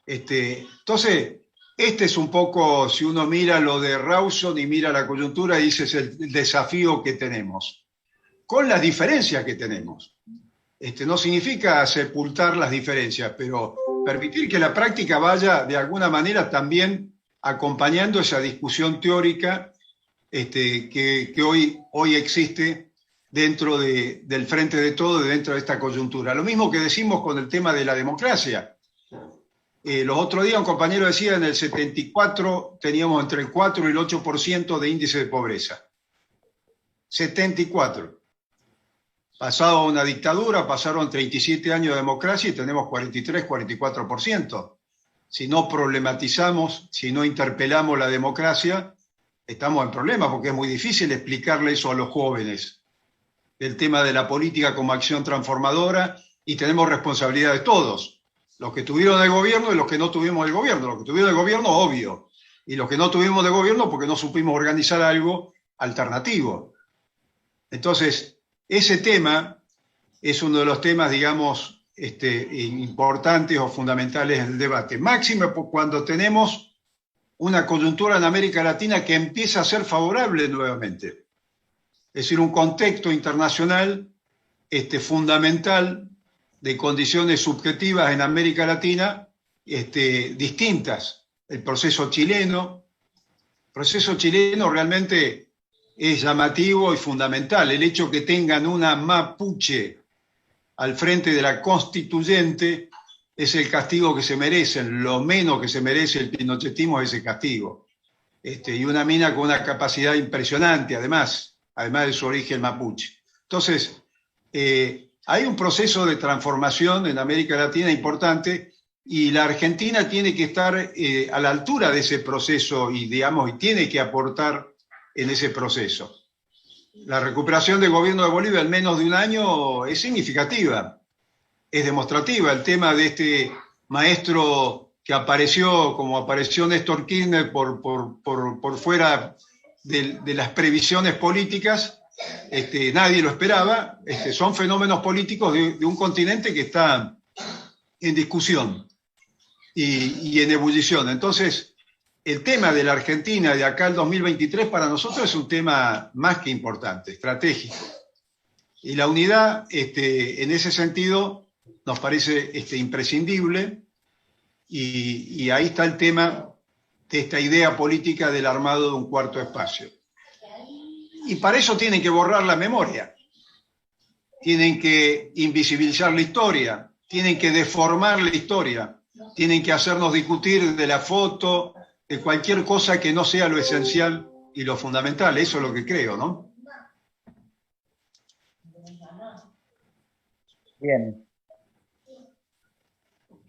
Entonces, Este es un poco, si uno mira lo de Rawson y mira la coyuntura, dice es el desafío que tenemos, con las diferencias que tenemos. No significa sepultar las diferencias, pero permitir que la práctica vaya de alguna manera también acompañando esa discusión teórica que hoy existe dentro del frente de todo, dentro de esta coyuntura. Lo mismo que decimos con el tema de la democracia. Los otros días un compañero decía, en el 74 teníamos entre el 4 y el 8% de índice de pobreza. 74. Pasado una dictadura, pasaron 37 años de democracia y tenemos 43, 44%. Si no problematizamos, si no interpelamos la democracia, estamos en problemas, porque es muy difícil explicarle eso a los jóvenes. El tema de la política como acción transformadora, y tenemos responsabilidades todos. Los que tuvieron el gobierno y los que no tuvimos el gobierno. Los que tuvieron el gobierno, obvio. Y los que no tuvimos de gobierno porque no supimos organizar algo alternativo. Entonces, ese tema es uno de los temas, digamos, importantes o fundamentales del debate. Máxime cuando tenemos una coyuntura en América Latina que empieza a ser favorable nuevamente. Es decir, un contexto internacional fundamental de condiciones subjetivas en América Latina distintas. El proceso chileno realmente es llamativo y fundamental. El hecho que tengan una mapuche al frente de la constituyente es el castigo que se merecen. Lo menos que se merece el pinochetismo es ese castigo. Y una mina con una capacidad impresionante, además de su origen mapuche. Entonces, hay un proceso de transformación en América Latina importante y la Argentina tiene que estar a la altura de ese proceso y tiene que aportar en ese proceso. La recuperación del gobierno de Bolivia en menos de un año es significativa, es demostrativa. El tema de este maestro que apareció, como apareció Néstor Kirchner, por fuera de las previsiones políticas, nadie lo esperaba. Son fenómenos políticos de un continente que está en discusión y en ebullición. Entonces, el tema de la Argentina de acá al 2023 para nosotros es un tema más que importante, estratégico. Y la unidad, en ese sentido, nos parece imprescindible. Y ahí está el tema de esta idea política del armado de un cuarto espacio. Y para eso tienen que borrar la memoria, tienen que invisibilizar la historia, tienen que deformar la historia, tienen que hacernos discutir de la foto, de cualquier cosa que no sea lo esencial y lo fundamental. Eso es lo que creo, ¿no? Bien.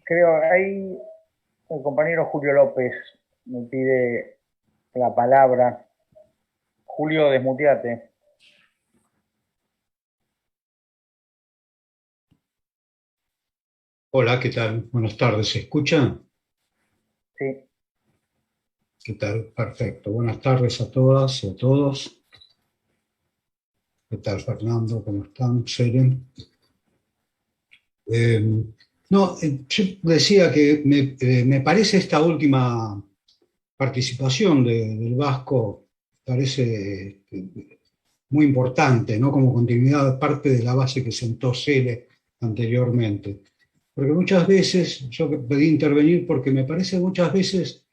Creo, ahí el compañero Julio López me pide la palabra. Julio, desmuteate. Hola, ¿qué tal? Buenas tardes, ¿se escuchan? Sí. ¿Qué tal? Perfecto. Buenas tardes a todas y a todos. ¿Qué tal, Fernando? ¿Cómo están? Seren. Yo decía que me parece esta última participación del Vasco, parece muy importante, ¿no? Como continuidad, parte de la base que sentó Cele anteriormente. Porque muchas veces, yo pedí intervenir porque me parece que muchas veces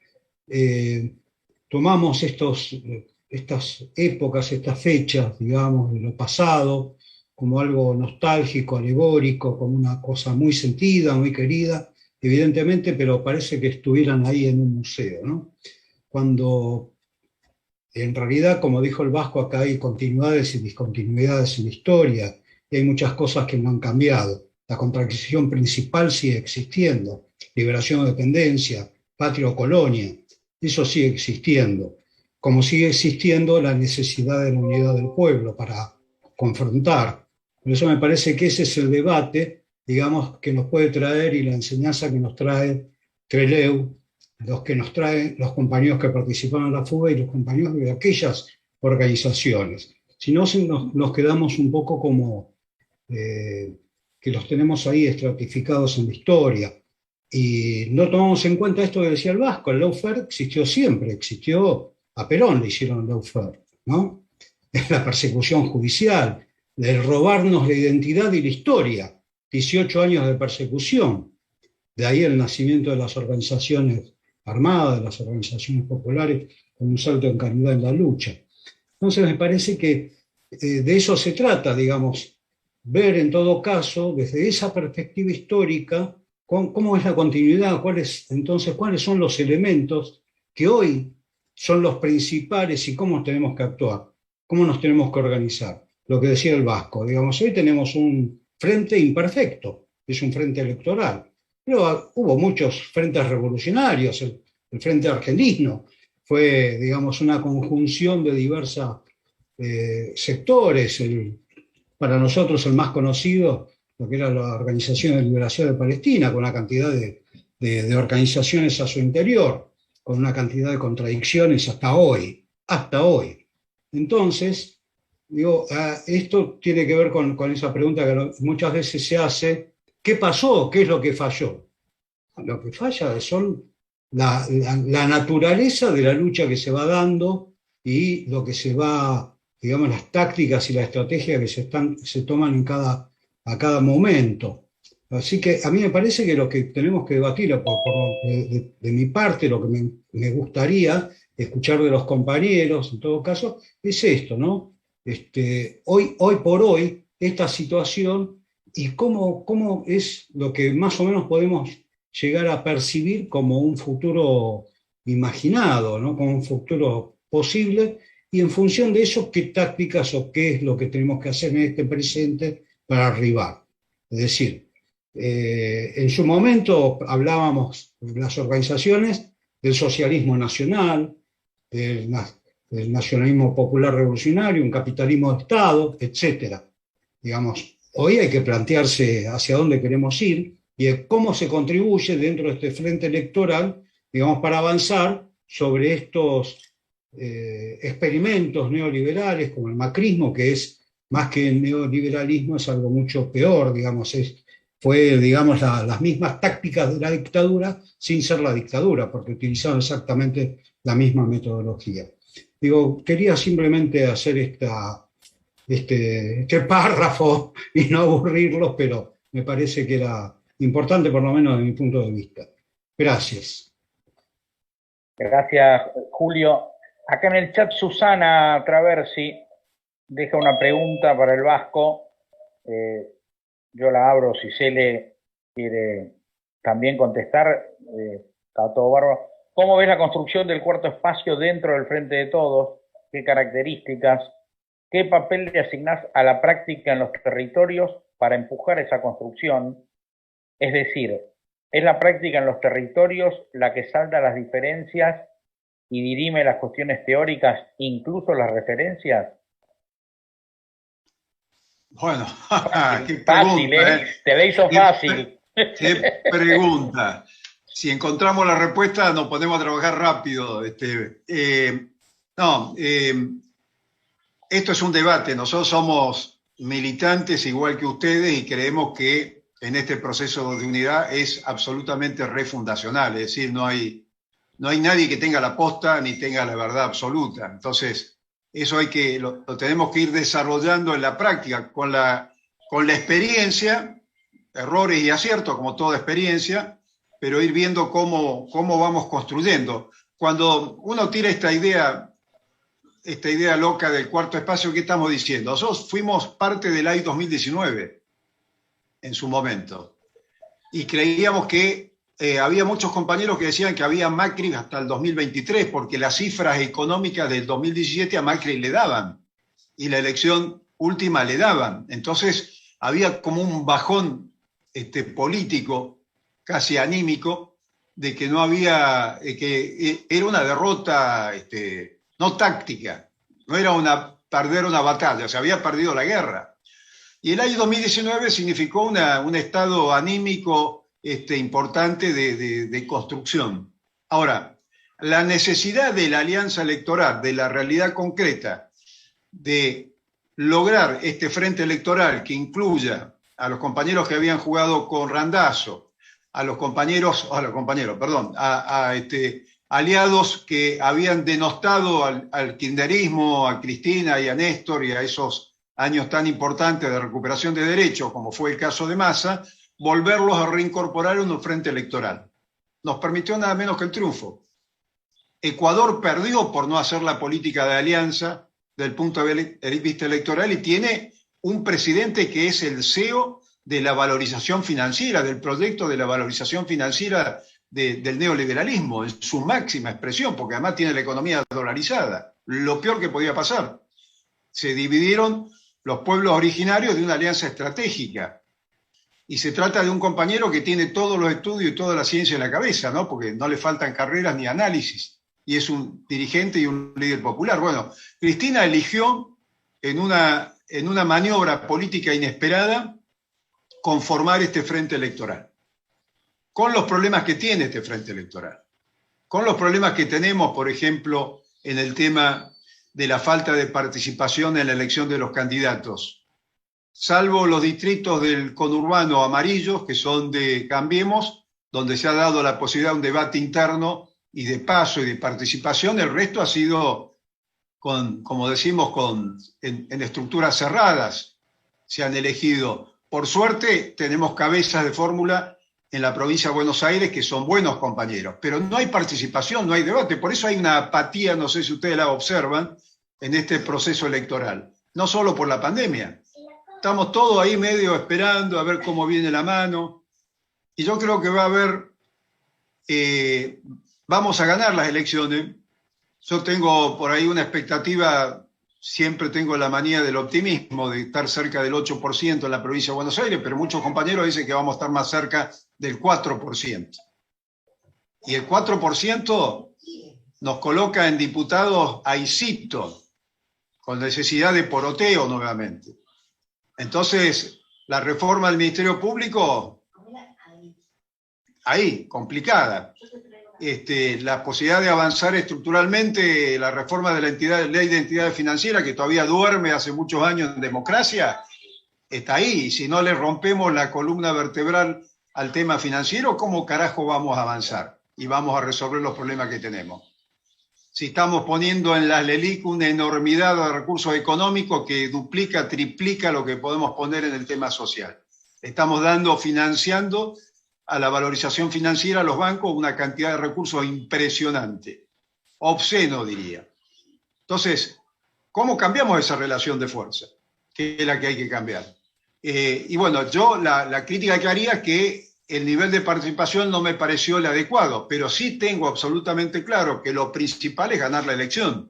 tomamos estas épocas, estas fechas, digamos, de lo pasado, como algo nostálgico, alegórico, como una cosa muy sentida, muy querida, evidentemente, pero parece que estuvieran ahí en un museo, ¿no? Cuando en realidad, como dijo el Vasco, acá hay continuidades y discontinuidades en la historia, y hay muchas cosas que no han cambiado. La contradicción principal sigue existiendo, liberación o dependencia, patria o colonia, eso sigue existiendo, como sigue existiendo la necesidad de la unidad del pueblo para confrontar. Por eso me parece que ese es el debate, digamos, que nos puede traer y la enseñanza que nos trae Trelew, los que nos traen los compañeros que participaron en la fuga y los compañeros de aquellas organizaciones. Si no, nos quedamos un poco como que los tenemos ahí estratificados en la historia. Y no tomamos en cuenta esto que decía el Vasco, el lawfare existió siempre, existió, a Perón le hicieron lawfare, ¿no? Es la persecución judicial, del robarnos la identidad y la historia, 18 años de persecución, de ahí el nacimiento de las organizaciones armadas, de las organizaciones populares, con un salto en calidad en la lucha. Entonces me parece que de eso se trata, digamos, ver en todo caso, desde esa perspectiva histórica, cómo es la continuidad, entonces cuáles son los elementos que hoy son los principales y cómo tenemos que actuar, cómo nos tenemos que organizar. Lo que decía el Vasco, digamos, hoy tenemos un frente imperfecto, es un frente electoral, pero hubo muchos frentes revolucionarios, el frente argentino fue, digamos, una conjunción de diversos sectores, para nosotros el más conocido, lo que era la Organización de Liberación de Palestina, con una cantidad de organizaciones a su interior, con una cantidad de contradicciones hasta hoy. Entonces, digo, esto tiene que ver con esa pregunta que muchas veces se hace, ¿qué pasó? ¿Qué es lo que falló? Lo que falla son la naturaleza de la lucha que se va dando y lo que se va, digamos, las tácticas y la estrategia que se toman a cada momento. Así que a mí me parece que lo que tenemos que debatir, de mi parte, lo que me gustaría escuchar de los compañeros, en todo caso, es esto, ¿no? Hoy por hoy, esta situación y cómo es lo que más o menos podemos llegar a percibir como un futuro imaginado, ¿no? Como un futuro posible, y en función de eso, qué tácticas o qué es lo que tenemos que hacer en este presente para arribar. Es decir, en su momento hablábamos las organizaciones del socialismo nacional, del nacionalismo popular revolucionario, un capitalismo de Estado, etc. Digamos, hoy hay que plantearse hacia dónde queremos ir y cómo se contribuye dentro de este frente electoral, digamos, para avanzar sobre estos experimentos neoliberales como el macrismo, que es más que el neoliberalismo, es algo mucho peor, digamos, fue, digamos, las mismas tácticas de la dictadura sin ser la dictadura, porque utilizaron exactamente la misma metodología. Digo, quería simplemente hacer este párrafo y no aburrirlos, pero me parece que era importante, por lo menos desde mi punto de vista. Gracias. Gracias, Julio. Acá en el chat Susana Traversi deja una pregunta para el Vasco. Yo la abro si Cele quiere también contestar. Está todo bárbaro. ¿Cómo ves la construcción del cuarto espacio dentro del Frente de Todos? ¿Qué características? ¿Qué papel le asignás a la práctica en los territorios para empujar esa construcción? Es decir, ¿es la práctica en los territorios la que salda las diferencias y dirime las cuestiones teóricas, incluso las referencias? Bueno, qué fácil, pregunta, Te la hizo fácil. Qué pregunta. Si encontramos la respuesta, nos ponemos a trabajar rápido. Esto es un debate. Nosotros somos militantes igual que ustedes y creemos que en este proceso de unidad es absolutamente refundacional. Es decir, no hay nadie que tenga la posta ni tenga la verdad absoluta. Entonces, eso lo tenemos que ir desarrollando en la práctica, con la experiencia, errores y aciertos, como toda experiencia, pero ir viendo cómo vamos construyendo. Cuando uno tira esta idea loca del cuarto espacio, ¿qué estamos diciendo? Nosotros fuimos parte del AI 2019 en su momento y creíamos que había muchos compañeros que decían que había Macri hasta el 2023 porque las cifras económicas del 2017 a Macri le daban y la elección última le daban. Entonces había como un bajón político, casi anímico, de que no había, que era una derrota no táctica, no era perder una batalla, se había perdido la guerra. Y el año 2019 significó un estado anímico importante de construcción. Ahora, la necesidad de la alianza electoral, de la realidad concreta, de lograr este frente electoral que incluya a los compañeros que habían jugado con Randazzo, aliados que habían denostado al kirchnerismo, a Cristina y a Néstor y a esos años tan importantes de recuperación de derechos, como fue el caso de Massa, volverlos a reincorporar en un frente electoral. Nos permitió nada menos que el triunfo. Ecuador perdió por no hacer la política de alianza del punto de vista electoral y tiene un presidente que es el CEO de la valorización financiera, del proyecto de la valorización financiera del neoliberalismo, en su máxima expresión, porque además tiene la economía dolarizada. Lo peor que podía pasar. Se dividieron los pueblos originarios de una alianza estratégica. Y se trata de un compañero que tiene todos los estudios y toda la ciencia en la cabeza, ¿no? Porque no le faltan carreras ni análisis. Y es un dirigente y un líder popular. Bueno, Cristina eligió en una maniobra política inesperada conformar este frente electoral. Con los problemas que tiene este frente electoral. Con los problemas que tenemos, por ejemplo, en el tema de la falta de participación en la elección de los candidatos. Salvo los distritos del conurbano amarillos, que son de Cambiemos, donde se ha dado la posibilidad de un debate interno y de paso y de participación, el resto ha sido, como decimos, en estructuras cerradas. Se han elegido. Por suerte, tenemos cabezas de fórmula en la provincia de Buenos Aires que son buenos compañeros, pero no hay participación, no hay debate. Por eso hay una apatía, no sé si ustedes la observan, en este proceso electoral. No solo por la pandemia. Estamos todos ahí medio esperando a ver cómo viene la mano. Y yo creo que va a haber, vamos a ganar las elecciones. Yo tengo por ahí una expectativa, siempre tengo la manía del optimismo, de estar cerca del 8% en la provincia de Buenos Aires, pero muchos compañeros dicen que vamos a estar más cerca del 4%. Y el 4% nos coloca en diputados aicitos, con necesidad de poroteo nuevamente. Entonces, la reforma del Ministerio Público, ahí, complicada. La posibilidad de avanzar estructuralmente, la reforma de la ley de entidades financieras, que todavía duerme hace muchos años en democracia, está ahí. Y si no le rompemos la columna vertebral al tema financiero, ¿cómo carajo vamos a avanzar? Y vamos a resolver los problemas que tenemos. Si estamos poniendo en las LELIC una enormidad de recursos económicos que duplica, triplica lo que podemos poner en el tema social. Estamos financiando a la valorización financiera a los bancos una cantidad de recursos impresionante. Obsceno, diría. Entonces, ¿cómo cambiamos esa relación de fuerza? Que es la que hay que cambiar. Y bueno, yo la crítica que haría es que el nivel de participación no me pareció el adecuado, pero sí tengo absolutamente claro que lo principal es ganar la elección.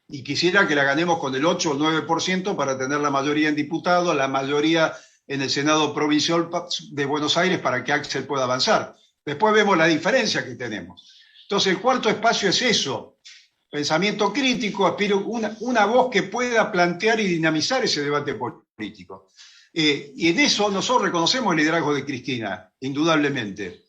Y quisiera que la ganemos con el 8 o 9% para tener la mayoría en diputados, la mayoría en el Senado Provincial de Buenos Aires para que Axel pueda avanzar. Después vemos la diferencia que tenemos. Entonces, el cuarto espacio es eso. Pensamiento crítico, aspiro una voz que pueda plantear y dinamizar ese debate político. Y en eso nosotros reconocemos el liderazgo de Cristina, indudablemente.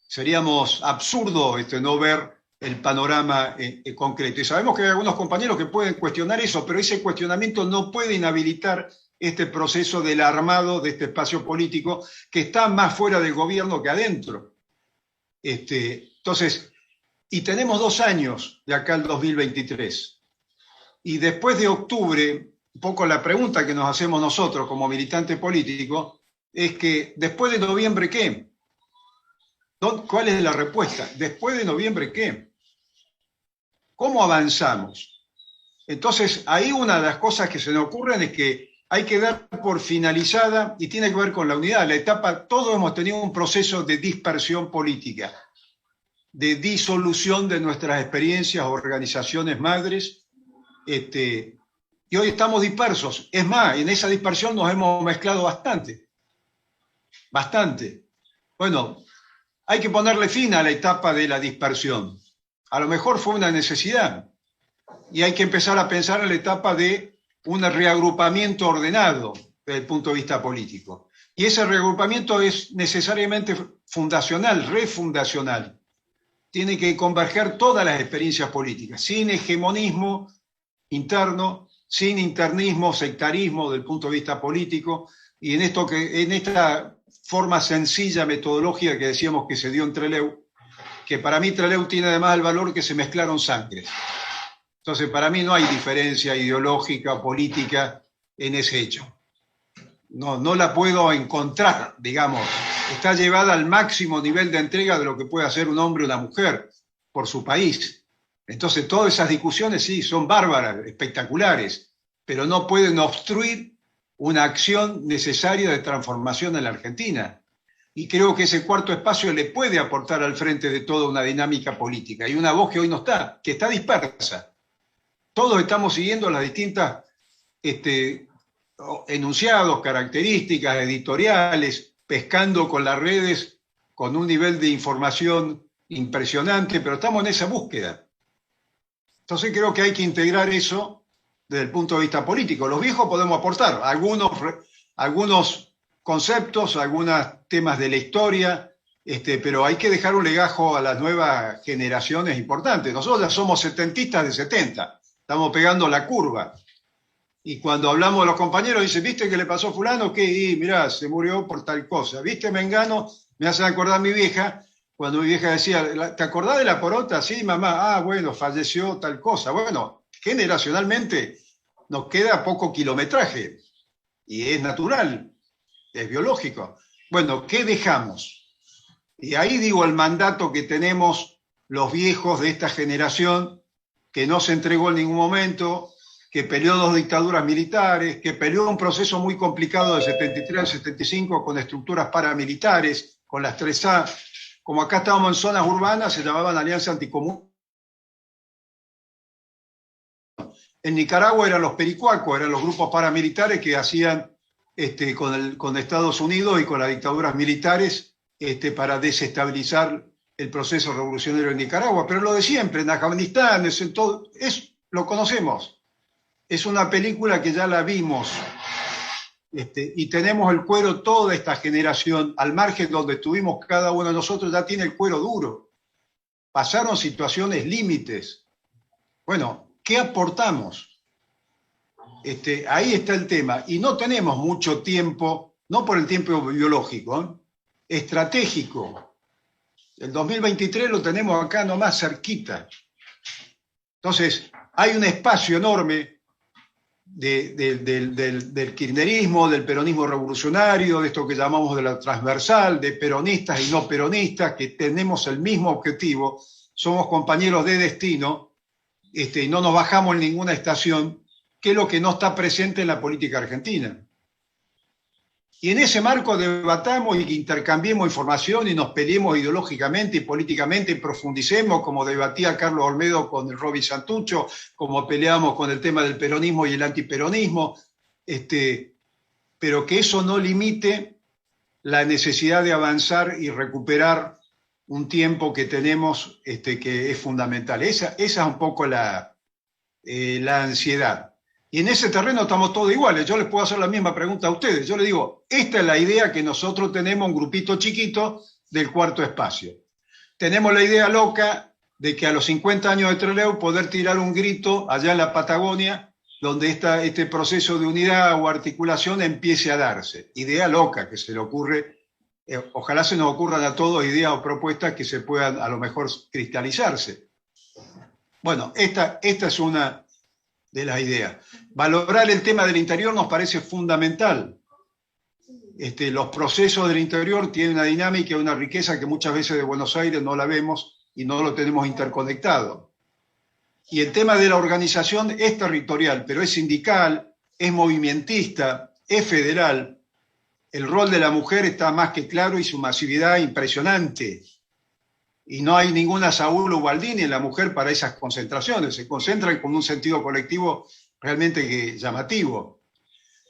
Seríamos absurdo no ver el panorama concreto. Y sabemos que hay algunos compañeros que pueden cuestionar eso, pero ese cuestionamiento no puede inhabilitar este proceso del armado de este espacio político que está más fuera del gobierno que adentro. Entonces, y tenemos 2 años de acá al 2023. Y después de octubre, un poco la pregunta que nos hacemos nosotros como militantes políticos es que después de noviembre, ¿qué? ¿Cuál es la respuesta? ¿Después de noviembre qué? ¿Cómo avanzamos? Entonces, ahí una de las cosas que se nos ocurren es que hay que dar por finalizada, y tiene que ver con la unidad, la etapa, todos hemos tenido un proceso de dispersión política, de disolución de nuestras experiencias, organizaciones madres, y hoy estamos dispersos. Es más, en esa dispersión nos hemos mezclado bastante. Bueno, hay que ponerle fin a la etapa de la dispersión. A lo mejor fue una necesidad, y hay que empezar a pensar en la etapa de un reagrupamiento ordenado desde el punto de vista político. Y ese reagrupamiento es necesariamente fundacional, refundacional. Tiene que converger todas las experiencias políticas, sin hegemonismo interno, sin internismo, sectarismo del punto de vista político, y en esta forma sencilla, metodológica que decíamos que se dio en Trelew, que para mí Trelew tiene además el valor que se mezclaron sangres. Entonces, para mí no hay diferencia ideológica o política en ese hecho. No la puedo encontrar, digamos. Está llevada al máximo nivel de entrega de lo que puede hacer un hombre o una mujer por su país. Entonces, todas esas discusiones sí son bárbaras, espectaculares, pero no pueden obstruir una acción necesaria de transformación en la Argentina. Y creo que ese cuarto espacio le puede aportar al frente de toda una dinámica política. Y una voz que hoy no está, que está dispersa. Todos estamos siguiendo las distintas enunciados, características, editoriales, pescando con las redes, con un nivel de información impresionante, pero estamos en esa búsqueda. Entonces creo que hay que integrar eso desde el punto de vista político. Los viejos podemos aportar algunos conceptos, algunos temas de la historia, pero hay que dejar un legajo a las nuevas generaciones importantes. Nosotros ya somos setentistas de 70, estamos pegando la curva. Y cuando hablamos de los compañeros, dicen, ¿viste qué le pasó a fulano? ¿Qué? Y mirá, se murió por tal cosa. ¿Viste Mengano? Me hace acordar a mi vieja, cuando mi vieja decía, ¿te acordás de la porota? Sí, mamá. Ah, bueno, falleció tal cosa. Bueno, generacionalmente nos queda poco kilometraje. Y es natural, es biológico. Bueno, ¿qué dejamos? Y ahí digo el mandato que tenemos los viejos de esta generación, que no se entregó en ningún momento, que peleó 2 dictaduras militares, que peleó un proceso muy complicado de 73 al 75 con estructuras paramilitares, con las 3A. Como acá estábamos en zonas urbanas, se llamaban Alianza Anticomunista. En Nicaragua eran los pericuacos, eran los grupos paramilitares que hacían con Estados Unidos y con las dictaduras militares para desestabilizar el proceso revolucionario en Nicaragua. Pero lo de siempre, en Afganistán, lo conocemos. Es una película que ya la vimos y tenemos el cuero, toda esta generación, al margen donde estuvimos cada uno de nosotros, ya tiene el cuero duro. Pasaron situaciones límites. Bueno, ¿qué aportamos? Ahí está el tema. Y no tenemos mucho tiempo, no por el tiempo biológico, estratégico. El 2023 lo tenemos acá nomás cerquita. Entonces, hay un espacio enorme del kirchnerismo, del peronismo revolucionario, de esto que llamamos de la transversal, de peronistas y no peronistas, que tenemos el mismo objetivo, somos compañeros de destino, y no nos bajamos en ninguna estación, que es lo que no está presente en la política argentina. Y en ese marco debatamos y intercambiemos información y nos peleemos ideológicamente y políticamente y profundicemos, como debatía Carlos Olmedo con el Roby Santucho, como peleamos con el tema del peronismo y el antiperonismo, pero que eso no limite la necesidad de avanzar y recuperar un tiempo que tenemos que es fundamental. Esa es un poco la ansiedad. Y en ese terreno estamos todos iguales. Yo les puedo hacer la misma pregunta a ustedes. Yo les digo, esta es la idea que nosotros tenemos, un grupito chiquito del cuarto espacio. Tenemos la idea loca de que a los 50 años de Trelew poder tirar un grito allá en la Patagonia, donde este proceso de unidad o articulación empiece a darse. Idea loca que se le ocurre, ojalá se nos ocurran a todos ideas o propuestas que se puedan a lo mejor cristalizarse. Bueno, esta es una de las ideas. Valorar el tema del interior nos parece fundamental. Los procesos del interior tienen una dinámica y una riqueza que muchas veces de Buenos Aires no la vemos y no lo tenemos interconectado. Y el tema de la organización es territorial, pero es sindical, es movimentista, es federal. El rol de la mujer está más que claro y su masividad impresionante. Y no hay ninguna Saúl Ubaldini en la mujer para esas concentraciones. Se concentran con un sentido colectivo realmente llamativo.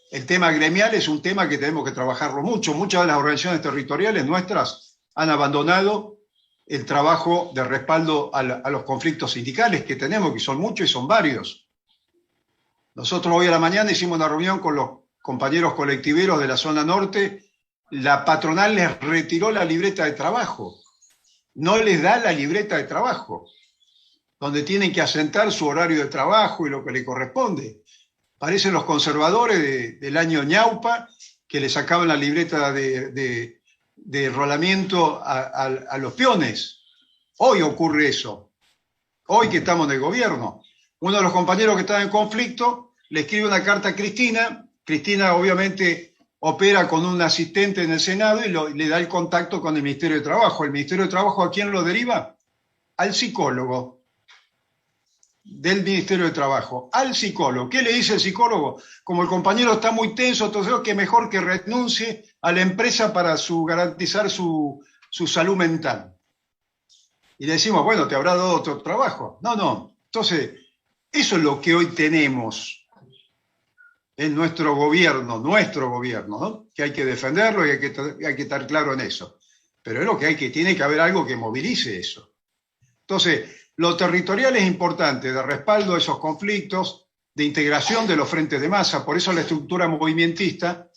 El tema gremial es un tema que tenemos que trabajarlo mucho. Muchas de las organizaciones territoriales nuestras han abandonado el trabajo de respaldo a los conflictos sindicales que tenemos, que son muchos y son varios. Nosotros hoy a la mañana hicimos una reunión con los compañeros colectiveros de la zona norte. La patronal les retiró la libreta de trabajo. No les da la libreta de trabajo, donde tienen que asentar su horario de trabajo y lo que le corresponde. Parecen los conservadores del año ñaupa, que le sacaban la libreta de de enrolamiento a los peones. Hoy ocurre eso. Hoy que estamos en el gobierno. Uno de los compañeros que estaba en conflicto le escribe una carta a Cristina. Cristina obviamente opera con un asistente en el Senado y le da el contacto con el Ministerio de Trabajo. ¿El Ministerio de Trabajo a quién lo deriva? Al psicólogo del Ministerio de Trabajo, al psicólogo. ¿Qué le dice el psicólogo? Como el compañero está muy tenso, entonces que mejor que renuncie a la empresa para garantizar su salud mental. Y le decimos, bueno, te habrá dado otro trabajo. No, no. Entonces, eso es lo que hoy tenemos en nuestro gobierno, ¿no? Que hay que defenderlo y hay que estar claro en eso. Pero es lo que tiene que haber algo que movilice eso. Entonces, lo territorial es importante, de respaldo a esos conflictos, de integración de los frentes de masa. Por eso la estructura movimentista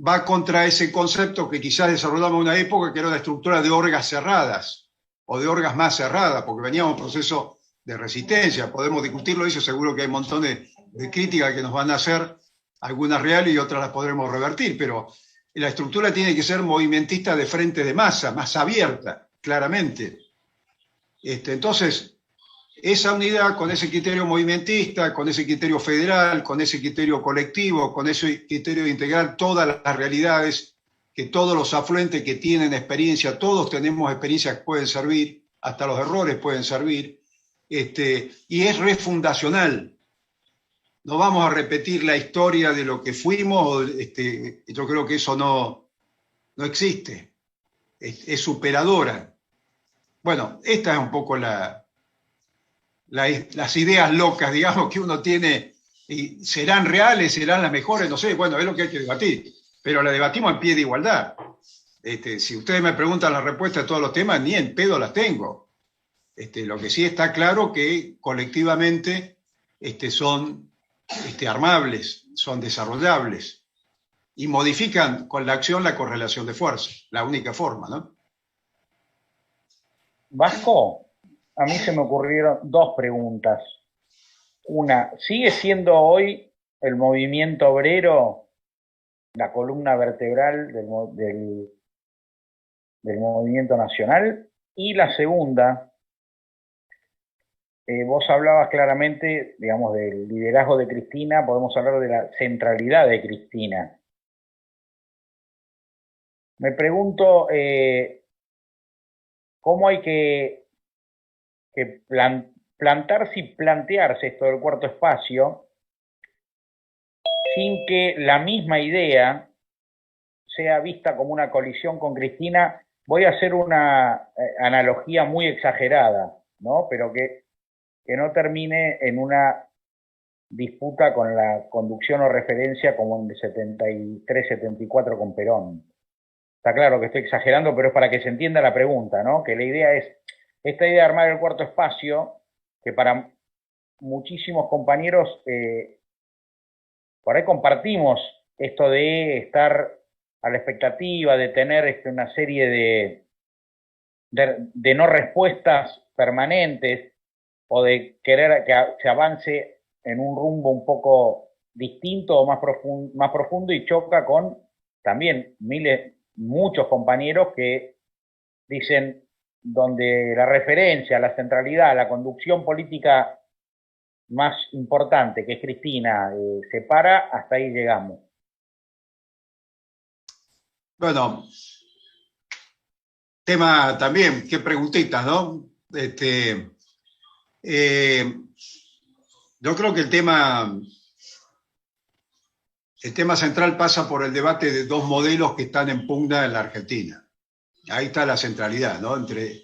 va contra ese concepto que quizás desarrollamos en una época, que era la estructura de orgas cerradas, o de orgas más cerradas, porque veníamos en un proceso de resistencia. Podemos discutirlo, eso seguro que hay montones de críticas que nos van a hacer, algunas reales y otras las podremos revertir, pero la estructura tiene que ser movimentista de frente de masa, más abierta, claramente. Entonces, esa unidad con ese criterio movimentista, con ese criterio federal, con ese criterio colectivo, con ese criterio de integrar todas las realidades, que todos los afluentes que tienen experiencia, todos tenemos experiencias que pueden servir, hasta los errores pueden servir, y es refundacional. No vamos a repetir la historia de lo que fuimos, yo creo que eso no existe, es superadora. Bueno, esta es un poco las ideas locas, digamos, que uno tiene, y serán reales, serán las mejores, no sé, bueno, es lo que hay que debatir, pero la debatimos en pie de igualdad. Si ustedes me preguntan la respuesta de todos los temas, ni en pedo las tengo. Lo que sí está claro que colectivamente son armables, son desarrollables y modifican con la acción la correlación de fuerzas, la única forma, ¿no? Vasco, a mí se me ocurrieron dos preguntas. Una, ¿sigue siendo hoy el movimiento obrero la columna vertebral del movimiento nacional? Y la segunda, vos hablabas claramente, digamos, del liderazgo de Cristina, podemos hablar de la centralidad de Cristina. Me pregunto, ¿cómo hay que plantarse y plantearse esto del cuarto espacio sin que la misma idea sea vista como una colisión con Cristina? Voy a hacer una analogía muy exagerada, ¿no? Pero que no termine en una disputa con la conducción o referencia como en el 73-74 con Perón. Está claro que estoy exagerando, pero es para que se entienda la pregunta, ¿no? Que la idea es, esta idea de armar el cuarto espacio, que para muchísimos compañeros por ahí compartimos esto de estar a la expectativa, de tener una serie de no respuestas permanentes, o de querer que se avance en un rumbo un poco distinto o más profundo, y choca con también muchos compañeros que dicen donde la referencia, la centralidad, la conducción política más importante, que es Cristina, se para, hasta ahí llegamos. Bueno, tema también, qué preguntitas, ¿no? Yo creo que el tema central pasa por el debate de dos modelos que están en pugna en la Argentina. Ahí está la centralidad, ¿no? Entre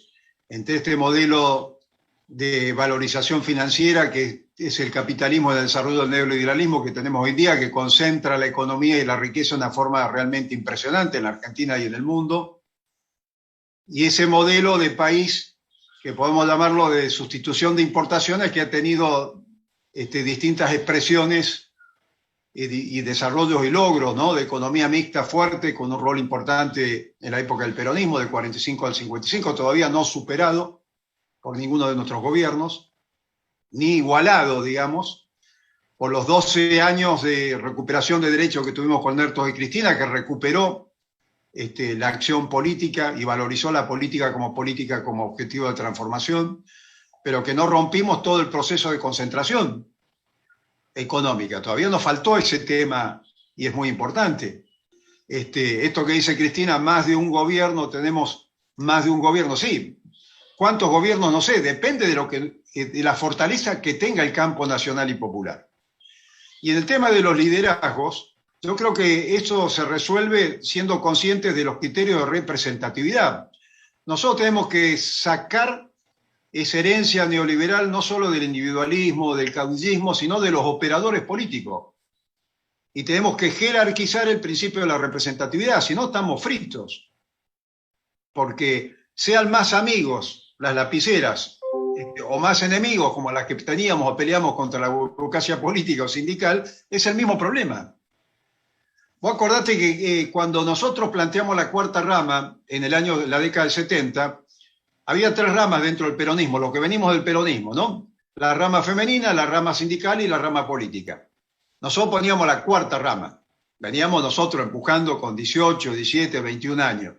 este modelo de valorización financiera, que es el capitalismo del desarrollo del neoliberalismo que tenemos hoy en día, que concentra la economía y la riqueza de una forma realmente impresionante en la Argentina y en el mundo, y ese modelo de país que podemos llamarlo de sustitución de importaciones, que ha tenido distintas expresiones y desarrollos y logros, ¿no? De economía mixta fuerte, con un rol importante en la época del peronismo, del 45 al 55, todavía no superado por ninguno de nuestros gobiernos, ni igualado, digamos, por los 12 años de recuperación de derechos que tuvimos con Nertos y Cristina, que recuperó la acción política y valorizó la política como objetivo de transformación, pero que no rompimos todo el proceso de concentración económica. Todavía nos faltó ese tema y es muy importante. Esto que dice Cristina, más de un gobierno, tenemos más de un gobierno, sí. ¿Cuántos gobiernos? No sé, depende de la fortaleza que tenga el campo nacional y popular. Y en el tema de los liderazgos, yo creo que eso se resuelve siendo conscientes de los criterios de representatividad. Nosotros tenemos que sacar esa herencia neoliberal no solo del individualismo, del caudillismo, sino de los operadores políticos. Y tenemos que jerarquizar el principio de la representatividad, si no estamos fritos. Porque sean más amigos las lapiceras o más enemigos como las que teníamos o peleamos contra la burocracia política o sindical, es el mismo problema. Vos acordate que cuando nosotros planteamos la cuarta rama en la década del 70, había 3 ramas dentro del peronismo, lo que venimos del peronismo, ¿no? La rama femenina, la rama sindical y la rama política. Nosotros poníamos la cuarta rama. Veníamos nosotros empujando con 18, 17, 21 años.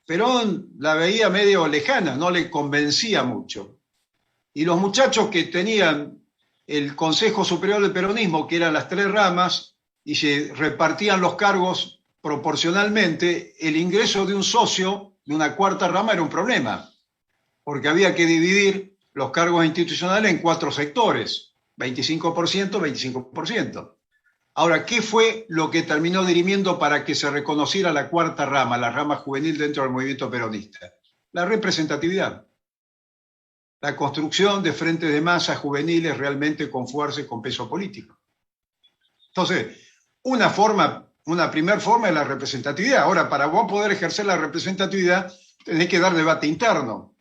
Perón la veía medio lejana, no le convencía mucho. Y los muchachos que tenían el Consejo Superior del Peronismo, que eran las 3 ramas, y se repartían los cargos proporcionalmente, el ingreso de un socio de una cuarta rama era un problema, porque había que dividir los cargos institucionales en 4 sectores, 25%, 25%. Ahora, ¿qué fue lo que terminó dirimiendo para que se reconociera la cuarta rama, la rama juvenil dentro del movimiento peronista? La representatividad. La construcción de frentes de masas juveniles realmente con fuerza y con peso político. Entonces, una primera forma es la representatividad. Ahora, para vos poder ejercer la representatividad, tenés que dar debate interno.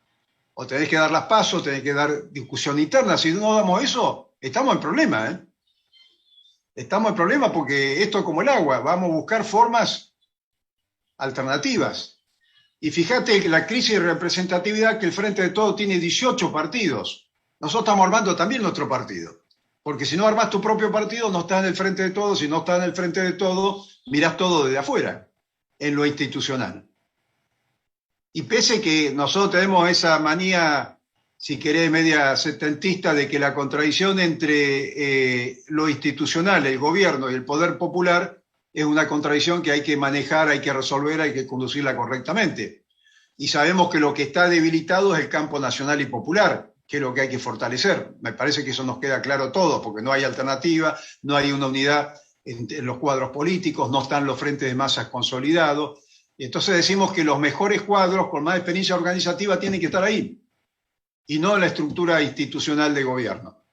O tenés que dar las pasos, tenés que dar discusión interna. Si no damos eso, estamos en problema, ¿eh? Estamos en problema porque esto es como el agua, vamos a buscar formas alternativas. Y fíjate que la crisis de representatividad, que el Frente de Todos tiene 18 partidos. Nosotros estamos armando también nuestro partido. Porque si no armás tu propio partido, no estás en el Frente de Todos. Si no estás en el Frente de Todos, mirás todo desde afuera, en lo institucional. Y pese que nosotros tenemos esa manía, si querés, media setentista, de que la contradicción entre lo institucional, el gobierno y el poder popular es una contradicción que hay que manejar, hay que resolver, hay que conducirla correctamente. Y sabemos que lo que está debilitado es el campo nacional y popular, que es lo que hay que fortalecer. Me parece que eso nos queda claro a todos, porque no hay alternativa, no hay una unidad en los cuadros políticos, no están los frentes de masas consolidados. Y entonces decimos que los mejores cuadros con más experiencia organizativa tienen que estar ahí, y no en la estructura institucional de gobierno.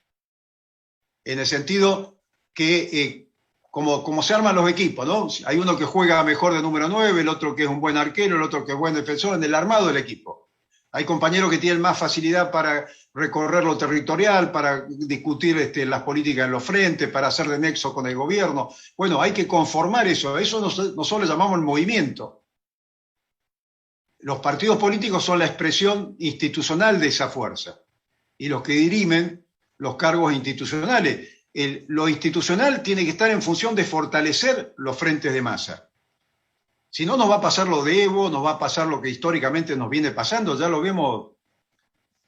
En el sentido que, como se arman los equipos, ¿no? Hay uno que juega mejor de número 9, el otro que es un buen arquero, el otro que es buen defensor, en el armado del equipo. Hay compañeros que tienen más facilidad para recorrer lo territorial, para discutir las políticas en los frentes, para hacer de nexo con el gobierno. Bueno, hay que conformar eso. Eso nosotros le llamamos el movimiento. Los partidos políticos son la expresión institucional de esa fuerza y los que dirimen los cargos institucionales. Lo institucional tiene que estar en función de fortalecer los frentes de masa. Si no, nos va a pasar lo de Evo, nos va a pasar lo que históricamente nos viene pasando, ya lo vemos,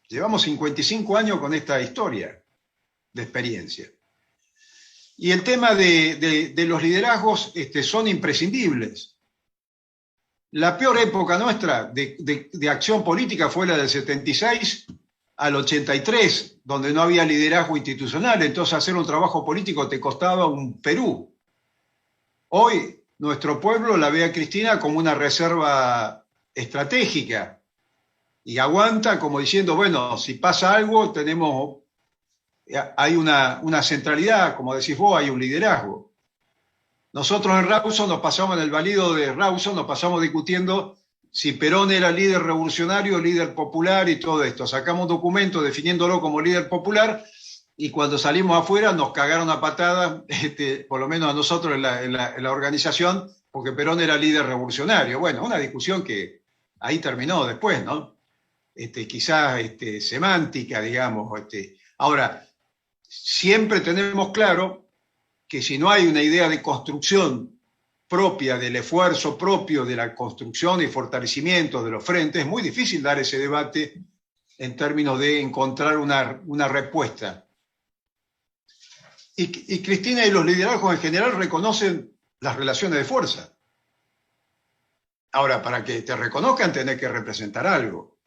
llevamos 55 años con esta historia de experiencia. Y el tema de los liderazgos son imprescindibles. La peor época nuestra de acción política fue la del 76 al 83, donde no había liderazgo institucional, entonces hacer un trabajo político te costaba un Perú. Hoy nuestro pueblo la ve a Cristina como una reserva estratégica y aguanta como diciendo, bueno, si pasa algo hay una centralidad, como decís vos, hay un liderazgo. Nosotros en Rawson nos pasamos, en el balido de Rawson, nos pasamos discutiendo si Perón era líder revolucionario, líder popular y todo esto. Sacamos un documento definiéndolo como líder popular y cuando salimos afuera nos cagaron a patadas, por lo menos a nosotros en la organización, porque Perón era líder revolucionario. Bueno, una discusión que ahí terminó después, ¿no? Quizás semántica, digamos. Ahora, siempre tenemos claro que si no hay una idea de construcción propia del esfuerzo propio de la construcción y fortalecimiento de los frentes, es muy difícil dar ese debate en términos de encontrar una respuesta. Y Cristina y los liderazgos en general reconocen las relaciones de fuerza. Ahora, para que te reconozcan tenés que representar algo,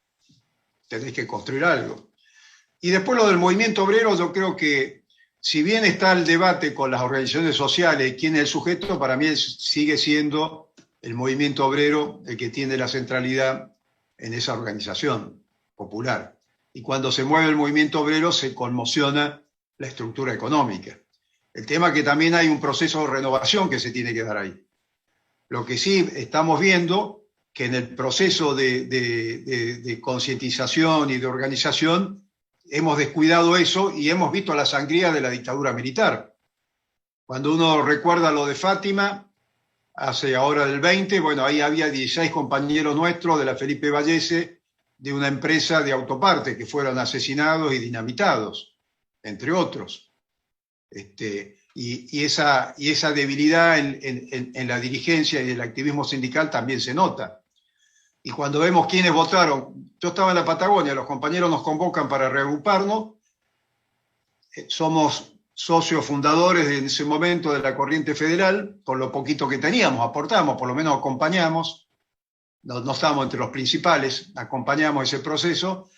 tenés que construir algo. Y después lo del movimiento obrero, yo creo que si bien está el debate con las organizaciones sociales, quién es el sujeto, para mí sigue siendo el movimiento obrero el que tiene la centralidad en esa organización popular. Y cuando se mueve el movimiento obrero se conmociona la estructura económica. El tema es que también hay un proceso de renovación que se tiene que dar ahí. Lo que sí estamos viendo que en el proceso de concientización y de organización hemos descuidado eso y hemos visto la sangría de la dictadura militar. Cuando uno recuerda lo de Fátima, hace ahora del 20, bueno, ahí había 16 compañeros nuestros de la Felipe Vallese, de una empresa de autopartes que fueron asesinados y dinamitados, entre otros. Y esa debilidad en la dirigencia y el activismo sindical también se nota. Y cuando vemos quiénes votaron, yo estaba en la Patagonia, los compañeros nos convocan para reagruparnos, somos socios fundadores en ese momento de la Corriente Federal, con lo poquito que teníamos, aportamos, por lo menos acompañamos, no estábamos entre los principales, acompañamos ese proceso,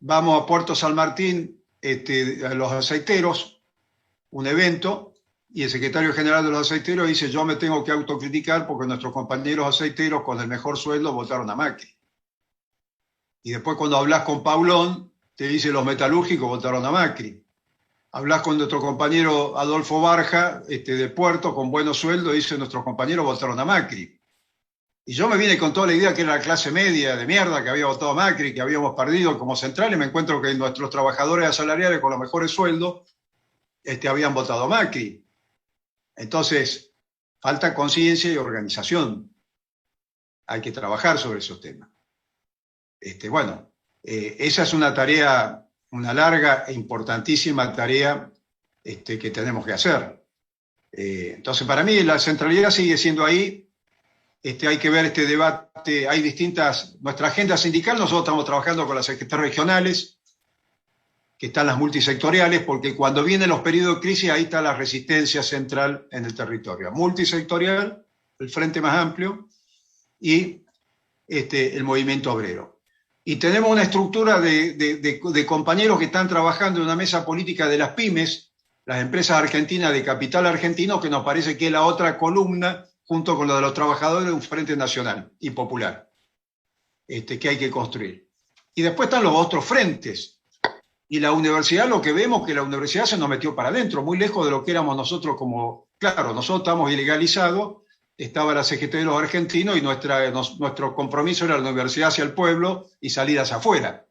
vamos a Puerto San Martín, a los aceiteros, un evento, y el secretario general de los aceiteros dice, yo me tengo que autocriticar porque nuestros compañeros aceiteros con el mejor sueldo votaron a Macri. Y después cuando hablas con Paulón, te dice los metalúrgicos votaron a Macri. Hablas con nuestro compañero Adolfo Barja, de Puerto, con buenos sueldos, dice nuestros compañeros votaron a Macri. Y yo me vine con toda la idea que era la clase media de mierda, que había votado a Macri, que habíamos perdido como central, y me encuentro que nuestros trabajadores asalariados con los mejores sueldos habían votado a Macri. Entonces, falta conciencia y organización. Hay que trabajar sobre esos temas. Esa es una tarea, una larga e importantísima tarea que tenemos que hacer. Entonces, para mí la centralidad sigue siendo ahí. Hay que ver este debate, hay nuestra agenda sindical, nosotros estamos trabajando con las secretarias regionales, que están las multisectoriales, porque cuando vienen los periodos de crisis, ahí está la resistencia central en el territorio. Multisectorial, el frente más amplio, y el movimiento obrero. Y tenemos una estructura de compañeros que están trabajando en una mesa política de las pymes, las empresas argentinas de capital argentino, que nos parece que es la otra columna, junto con lo de los trabajadores de un frente nacional y popular, que hay que construir. Y después están los otros frentes. Y la universidad, lo que vemos que la universidad se nos metió para adentro, muy lejos de lo que éramos nosotros como... Claro, nosotros estamos ilegalizados, estaba la CGT de los argentinos y nuestro compromiso era la universidad hacia el pueblo y salir hacia afuera.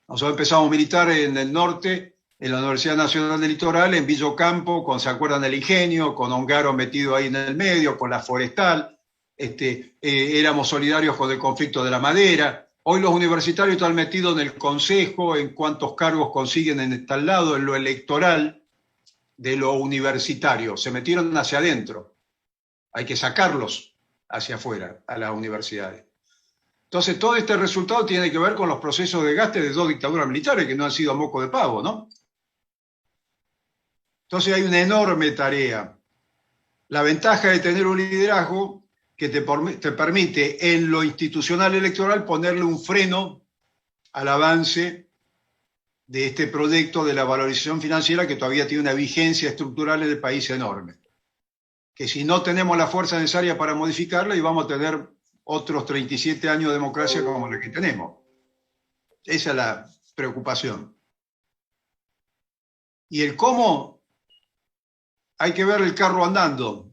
Nosotros empezamos a militar en el norte, en la Universidad Nacional del Litoral, en Villocampo, ¿se acuerdan del Ingenio? Con Ongaro metido ahí en el medio, con la Forestal, éramos solidarios con el conflicto de la madera. Hoy los universitarios están metidos en el consejo, en cuántos cargos consiguen en tal lado, en lo electoral de lo universitario. Se metieron hacia adentro. Hay que sacarlos hacia afuera, a las universidades. Entonces, todo este resultado tiene que ver con los procesos de gasto de dos dictaduras militares que no han sido moco de pavo, ¿no? Entonces hay una enorme tarea. La ventaja de tener un liderazgo que te permite en lo institucional electoral ponerle un freno al avance de este proyecto de la valorización financiera que todavía tiene una vigencia estructural en el país enorme. Que si no tenemos la fuerza necesaria para modificarla, y vamos a tener otros 37 años de democracia como la que tenemos. Esa es la preocupación. Y el cómo, hay que ver el carro andando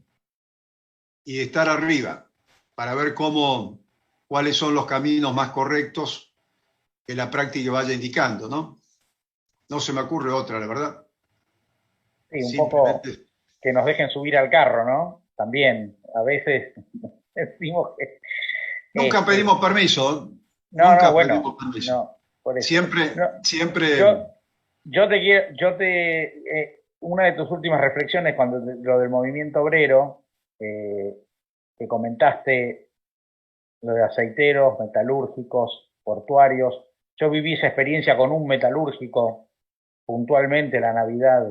y estar arriba para ver cuáles son los caminos más correctos que la práctica vaya indicando, ¿no? No se me ocurre otra, la verdad. Sí, un poco que nos dejen subir al carro, ¿no? También, a veces decimos que... Nunca pedimos permiso. Nunca pedimos permiso. No, por eso. Siempre... Una de tus últimas reflexiones cuando lo del movimiento obrero, que comentaste, lo de aceiteros, metalúrgicos, portuarios. Yo viví esa experiencia con un metalúrgico puntualmente la Navidad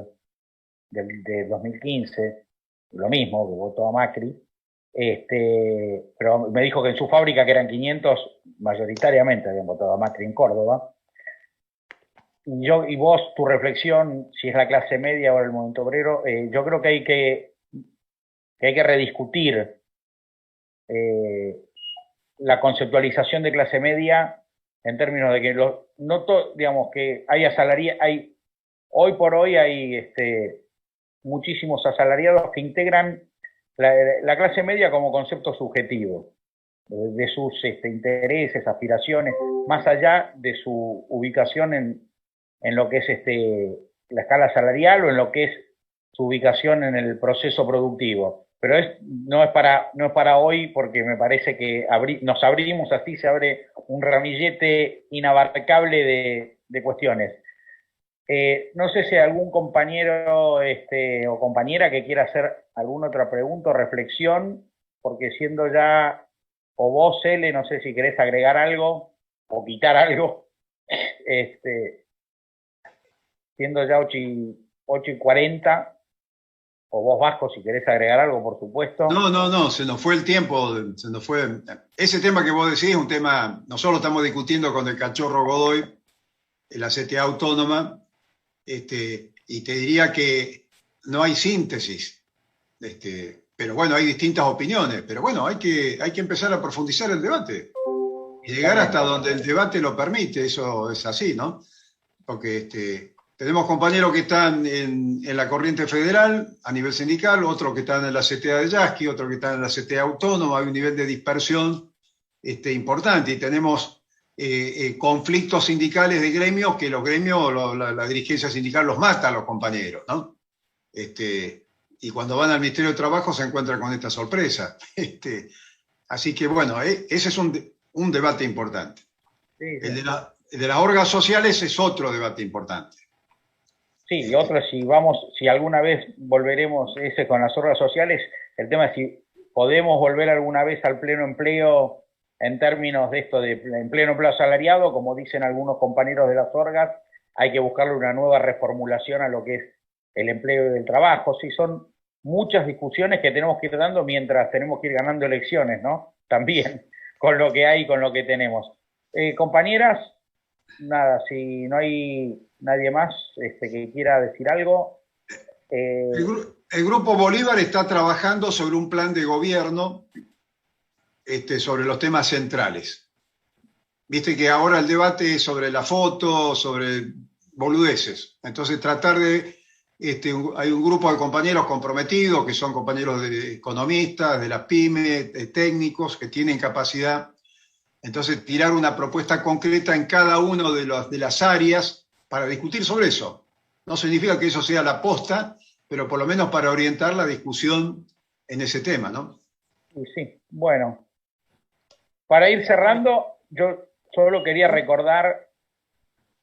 de 2015, lo mismo, que votó a Macri, pero me dijo que en su fábrica, que eran 500, mayoritariamente habían votado a Macri en Córdoba. Y vos, tu reflexión, si es la clase media o el movimiento obrero, yo creo que hay que rediscutir la conceptualización de clase media en términos de que digamos que hoy por hoy hay muchísimos asalariados que integran la clase media como concepto subjetivo de sus intereses, aspiraciones, más allá de su ubicación en lo que es la escala salarial o en lo que es su ubicación en el proceso productivo. Pero no es para hoy, porque me parece que nos abrimos, así se abre un ramillete inabarcable de cuestiones. No sé si hay algún compañero o compañera que quiera hacer alguna otra pregunta o reflexión, porque siendo ya, o vos, Ele, no sé si querés agregar algo o quitar algo, siendo ya 8:40, o vos, Vasco, si querés agregar algo, por supuesto. No, se nos fue el tiempo, se nos fue. Ese tema que vos decís es un tema, nosotros estamos discutiendo con el Cachorro Godoy, la CTA autónoma, y te diría que no hay síntesis, pero bueno, hay distintas opiniones, pero bueno, hay que empezar a profundizar el debate y llegar hasta donde el debate lo permite, eso es así, ¿no? Porque tenemos compañeros que están en la corriente federal a nivel sindical, otros que están en la CTA de Yasky, otros que están en la CTA autónoma, hay un nivel de dispersión importante, y tenemos conflictos sindicales de gremios que los gremios, la dirigencia sindical los mata a los compañeros, ¿no? Y cuando van al Ministerio de Trabajo se encuentran con esta sorpresa. Así que bueno, ese es un debate importante. Sí. El de las orgas sociales es otro debate importante. Sí, y otro, si alguna vez volveremos con las orgas sociales, el tema es si podemos volver alguna vez al pleno empleo en términos de esto de en pleno empleo asalariado, como dicen algunos compañeros de las orgas, hay que buscarle una nueva reformulación a lo que es el empleo y el trabajo. Sí, son muchas discusiones que tenemos que ir dando mientras tenemos que ir ganando elecciones, ¿no? También, con lo que hay, con lo que tenemos. Compañeras, nada, si no hay nadie más que quiera decir algo. El Grupo Bolívar está trabajando sobre un plan de gobierno sobre los temas centrales. Viste que ahora el debate es sobre la foto, sobre boludeces. Entonces tratar de... hay un grupo de compañeros comprometidos, que son compañeros de economistas, de las pymes, de técnicos, que tienen capacidad. Entonces tirar una propuesta concreta en cada una de las áreas para discutir sobre eso. No significa que eso sea la posta, pero por lo menos para orientar la discusión en ese tema, ¿no? Sí, bueno. Para ir cerrando, yo solo quería recordar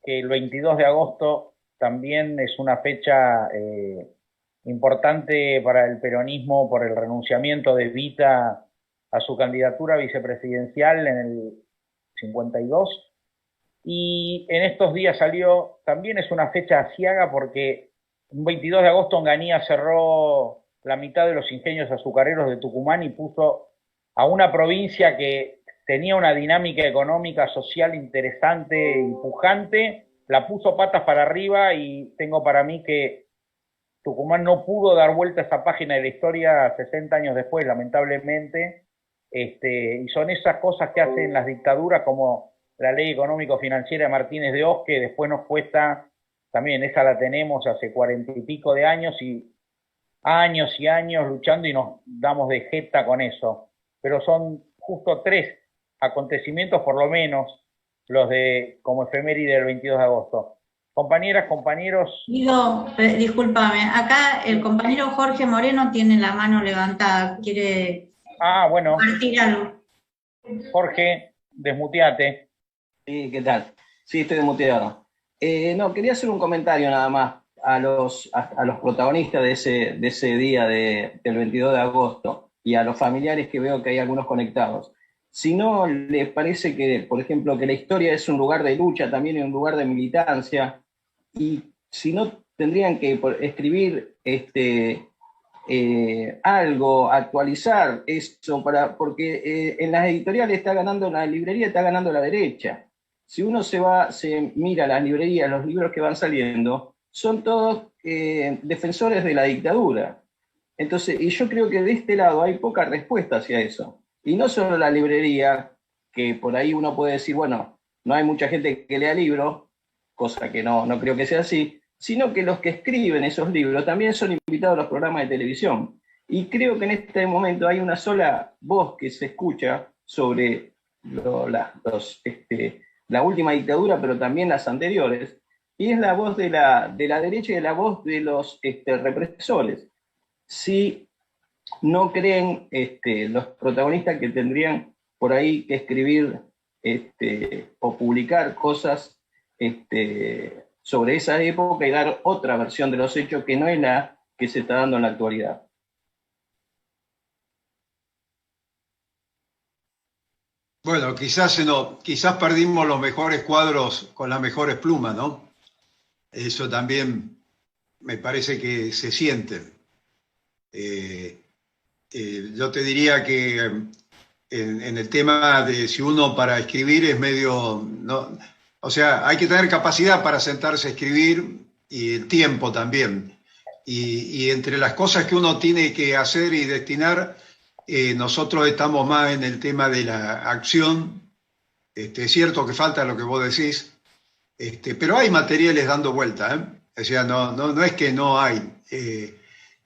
que el 22 de agosto también es una fecha importante para el peronismo por el renunciamiento de Evita a su candidatura vicepresidencial en el 52. Y en estos días también es una fecha aciaga porque el 22 de agosto Onganía cerró la mitad de los ingenios azucareros de Tucumán y puso a una provincia que tenía una dinámica económica, social interesante, empujante, la puso patas para arriba, y tengo para mí que Tucumán no pudo dar vuelta a esa página de la historia 60 años después, lamentablemente, y son esas cosas que hacen las dictaduras, como la ley económico-financiera de Martínez de Oz, que después nos cuesta, también esa la tenemos hace 40 y pico de años, y años luchando, y nos damos de jeta con eso. Pero son justo 3 acontecimientos, por lo menos, los como efeméride del 22 de agosto. Compañeras, compañeros... Guido, discúlpame, acá el compañero Jorge Moreno tiene la mano levantada, quiere bueno, compartir algo. Jorge, desmuteate. Sí, ¿qué tal? Sí, estoy desmuteado. No, quería hacer un comentario nada más a los protagonistas de ese día del 22 de agosto. y a los familiares que veo que hay algunos conectados. Si no les parece que, por ejemplo, que la historia es un lugar de lucha, también es un lugar de militancia, y si no tendrían que escribir algo, actualizar eso, porque en las editoriales está ganando, en la librería está ganando la derecha. Si uno se mira las librerías, los libros que van saliendo, son todos defensores de la dictadura. Entonces, y yo creo que de este lado hay poca respuesta hacia eso. Y no solo la librería, que por ahí uno puede decir, bueno, no hay mucha gente que lea libros, cosa que no creo que sea así, sino que los que escriben esos libros también son invitados a los programas de televisión. Y creo que en este momento hay una sola voz que se escucha sobre la última dictadura, pero también las anteriores, y es la voz de la derecha y la voz de los represores. Si no creen los protagonistas que tendrían por ahí que escribir o publicar cosas sobre esa época y dar otra versión de los hechos que no es la que se está dando en la actualidad. Bueno, quizás perdimos los mejores cuadros con las mejores plumas, ¿no? Eso también me parece que se siente. Yo te diría que en el tema de si uno para escribir es medio... ¿no? O sea, hay que tener capacidad para sentarse a escribir y el tiempo también. Y entre las cosas que uno tiene que hacer y destinar, nosotros estamos más en el tema de la acción. Es cierto que falta lo que vos decís, pero hay materiales dando vuelta, ¿eh? O sea, no es que no hay.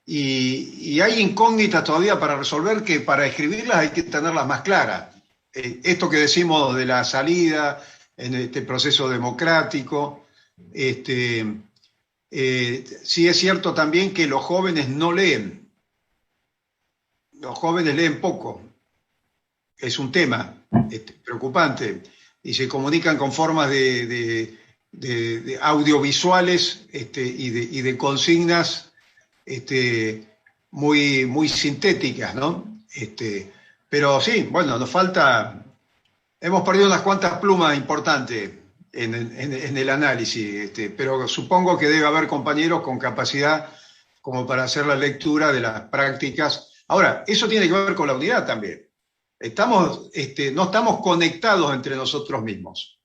Y hay incógnitas todavía para resolver que para escribirlas hay que tenerlas más claras. Esto que decimos de la salida en este proceso democrático, sí es cierto también que los jóvenes no leen. Los jóvenes leen poco. Es un tema preocupante. Y se comunican con formas de audiovisuales y de consignas muy sintéticas, ¿no? Pero sí, bueno, nos falta... Hemos perdido unas cuantas plumas importantes en el análisis, pero supongo que debe haber compañeros con capacidad como para hacer la lectura de las prácticas. Ahora, eso tiene que ver con la unidad también. No estamos conectados entre nosotros mismos.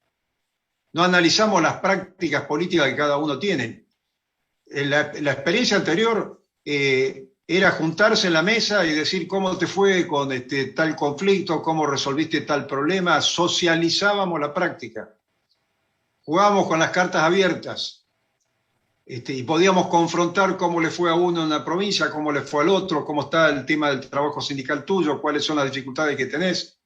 No analizamos las prácticas políticas que cada uno tiene. La experiencia anterior era juntarse en la mesa y decir cómo te fue con tal conflicto, cómo resolviste tal problema, socializábamos la práctica, jugábamos con las cartas abiertas y podíamos confrontar cómo le fue a uno en una provincia, cómo le fue al otro, cómo está el tema del trabajo sindical tuyo, cuáles son las dificultades que tenés.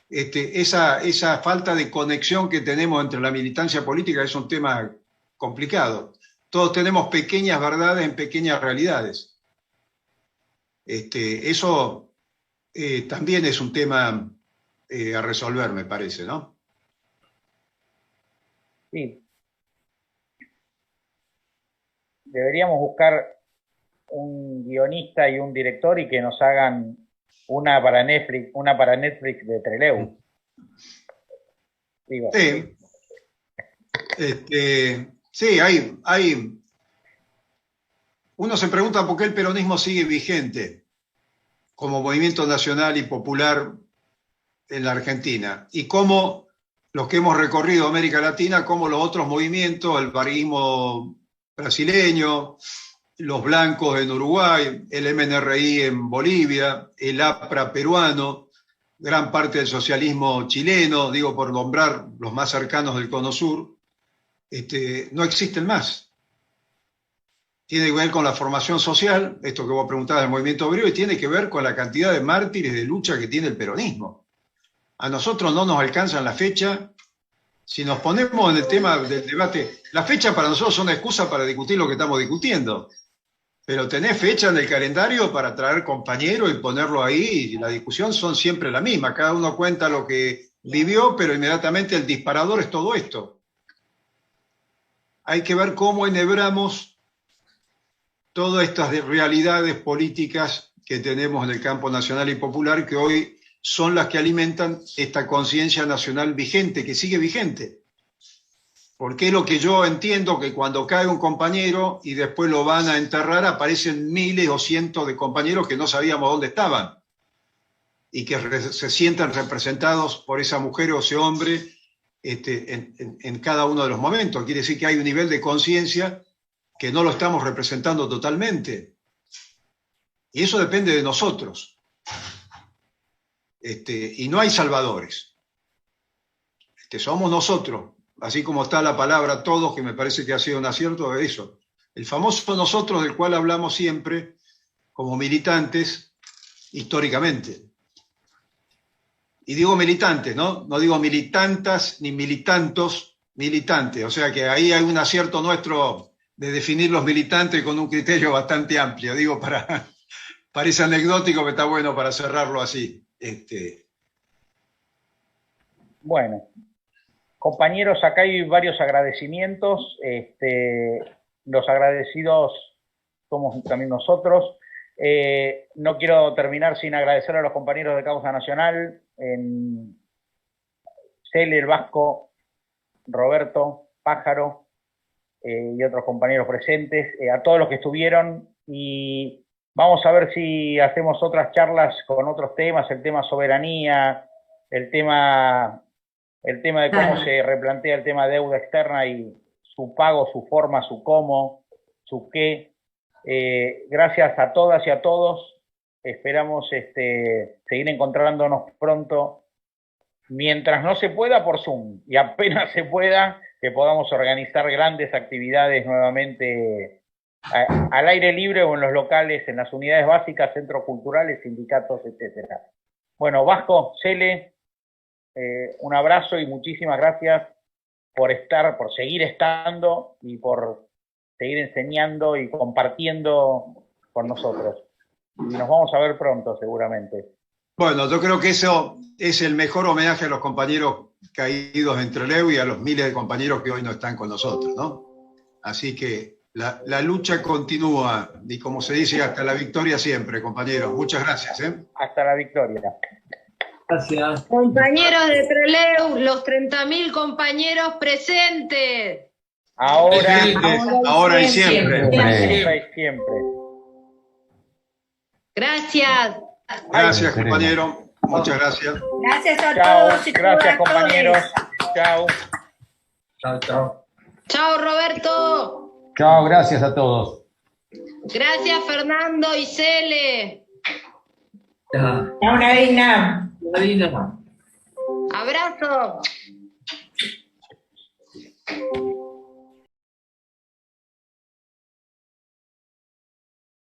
Esa falta de conexión que tenemos entre la militancia política es un tema complicado. Todos tenemos pequeñas verdades en pequeñas realidades. Eso también es un tema a resolver, me parece, ¿no? Sí. Deberíamos buscar un guionista y un director y que nos hagan una para Netflix de Trelew. Digo. Sí. Sí, hay... Uno se pregunta por qué el peronismo sigue vigente como movimiento nacional y popular en la Argentina, y cómo los que hemos recorrido América Latina, cómo los otros movimientos, el varguismo brasileño, los blancos en Uruguay, el MNRI en Bolivia, el APRA peruano, gran parte del socialismo chileno, digo por nombrar los más cercanos del Cono Sur, no existen más. Tiene que ver con la formación social, esto que vos preguntabas del movimiento obrero, y tiene que ver con la cantidad de mártires de lucha que tiene el peronismo. A nosotros no nos alcanzan la fecha. Si nos ponemos en el tema del debate, la fecha para nosotros es una excusa para discutir lo que estamos discutiendo. Pero tenés fecha en el calendario para traer compañeros y ponerlo ahí, y la discusión son siempre la misma. Cada uno cuenta lo que vivió, pero inmediatamente el disparador es todo esto. Hay que ver cómo enhebramos todas estas realidades políticas que tenemos en el campo nacional y popular, que hoy son las que alimentan esta conciencia nacional vigente, que sigue vigente. Porque es lo que yo entiendo, que cuando cae un compañero y después lo van a enterrar, aparecen miles o cientos de compañeros que no sabíamos dónde estaban y que se sienten representados por esa mujer o ese hombre en cada uno de los momentos. Quiere decir que hay un nivel de conciencia que no lo estamos representando totalmente. Y eso depende de nosotros. Y no hay salvadores. Somos nosotros. Así como está la palabra todos, que me parece que ha sido un acierto de eso. El famoso nosotros del cual hablamos siempre como militantes históricamente. Y digo militantes, ¿no? No digo militantas ni militantos, militantes. O sea que ahí hay un acierto nuestro de definir los militantes con un criterio bastante amplio. Digo, parece anecdótico, que está bueno para cerrarlo así. Bueno. Compañeros, acá hay varios agradecimientos. Los agradecidos somos también nosotros. No quiero terminar sin agradecer a los compañeros de Causa Nacional, Cele, el Vasco, Roberto, Pájaro y otros compañeros presentes, a todos los que estuvieron, y vamos a ver si hacemos otras charlas con otros temas, el tema soberanía, el tema de cómo se replantea el tema de deuda externa y su pago, su forma, su cómo, su qué. Gracias a todas y a todos. Esperamos seguir encontrándonos pronto, mientras no se pueda por Zoom, y apenas se pueda, que podamos organizar grandes actividades nuevamente al aire libre o en los locales, en las unidades básicas, centros culturales, sindicatos, etcétera. Bueno, Vasco, Cele, un abrazo y muchísimas gracias por seguir estando y por seguir enseñando y compartiendo con nosotros. Y nos vamos a ver pronto, seguramente. Bueno, yo creo que eso es el mejor homenaje a los compañeros caídos en Trelew y a los miles de compañeros que hoy no están con nosotros, ¿no? Así que la lucha continúa y, como se dice, hasta la victoria siempre, compañeros. Muchas gracias. Hasta la victoria. Gracias. Compañeros de Trelew, los 30.000 compañeros presentes. Ahora y siempre. Ahora y siempre. Gracias. Gracias, compañero. Muchas gracias. Gracias a Chao. todos. y Gracias, a compañeros. todos. Chao. Chao, chao. Chao, Roberto. Chao, gracias a todos. Gracias, Fernando y Cele. Chao. Chao, Nadina. Abrazo.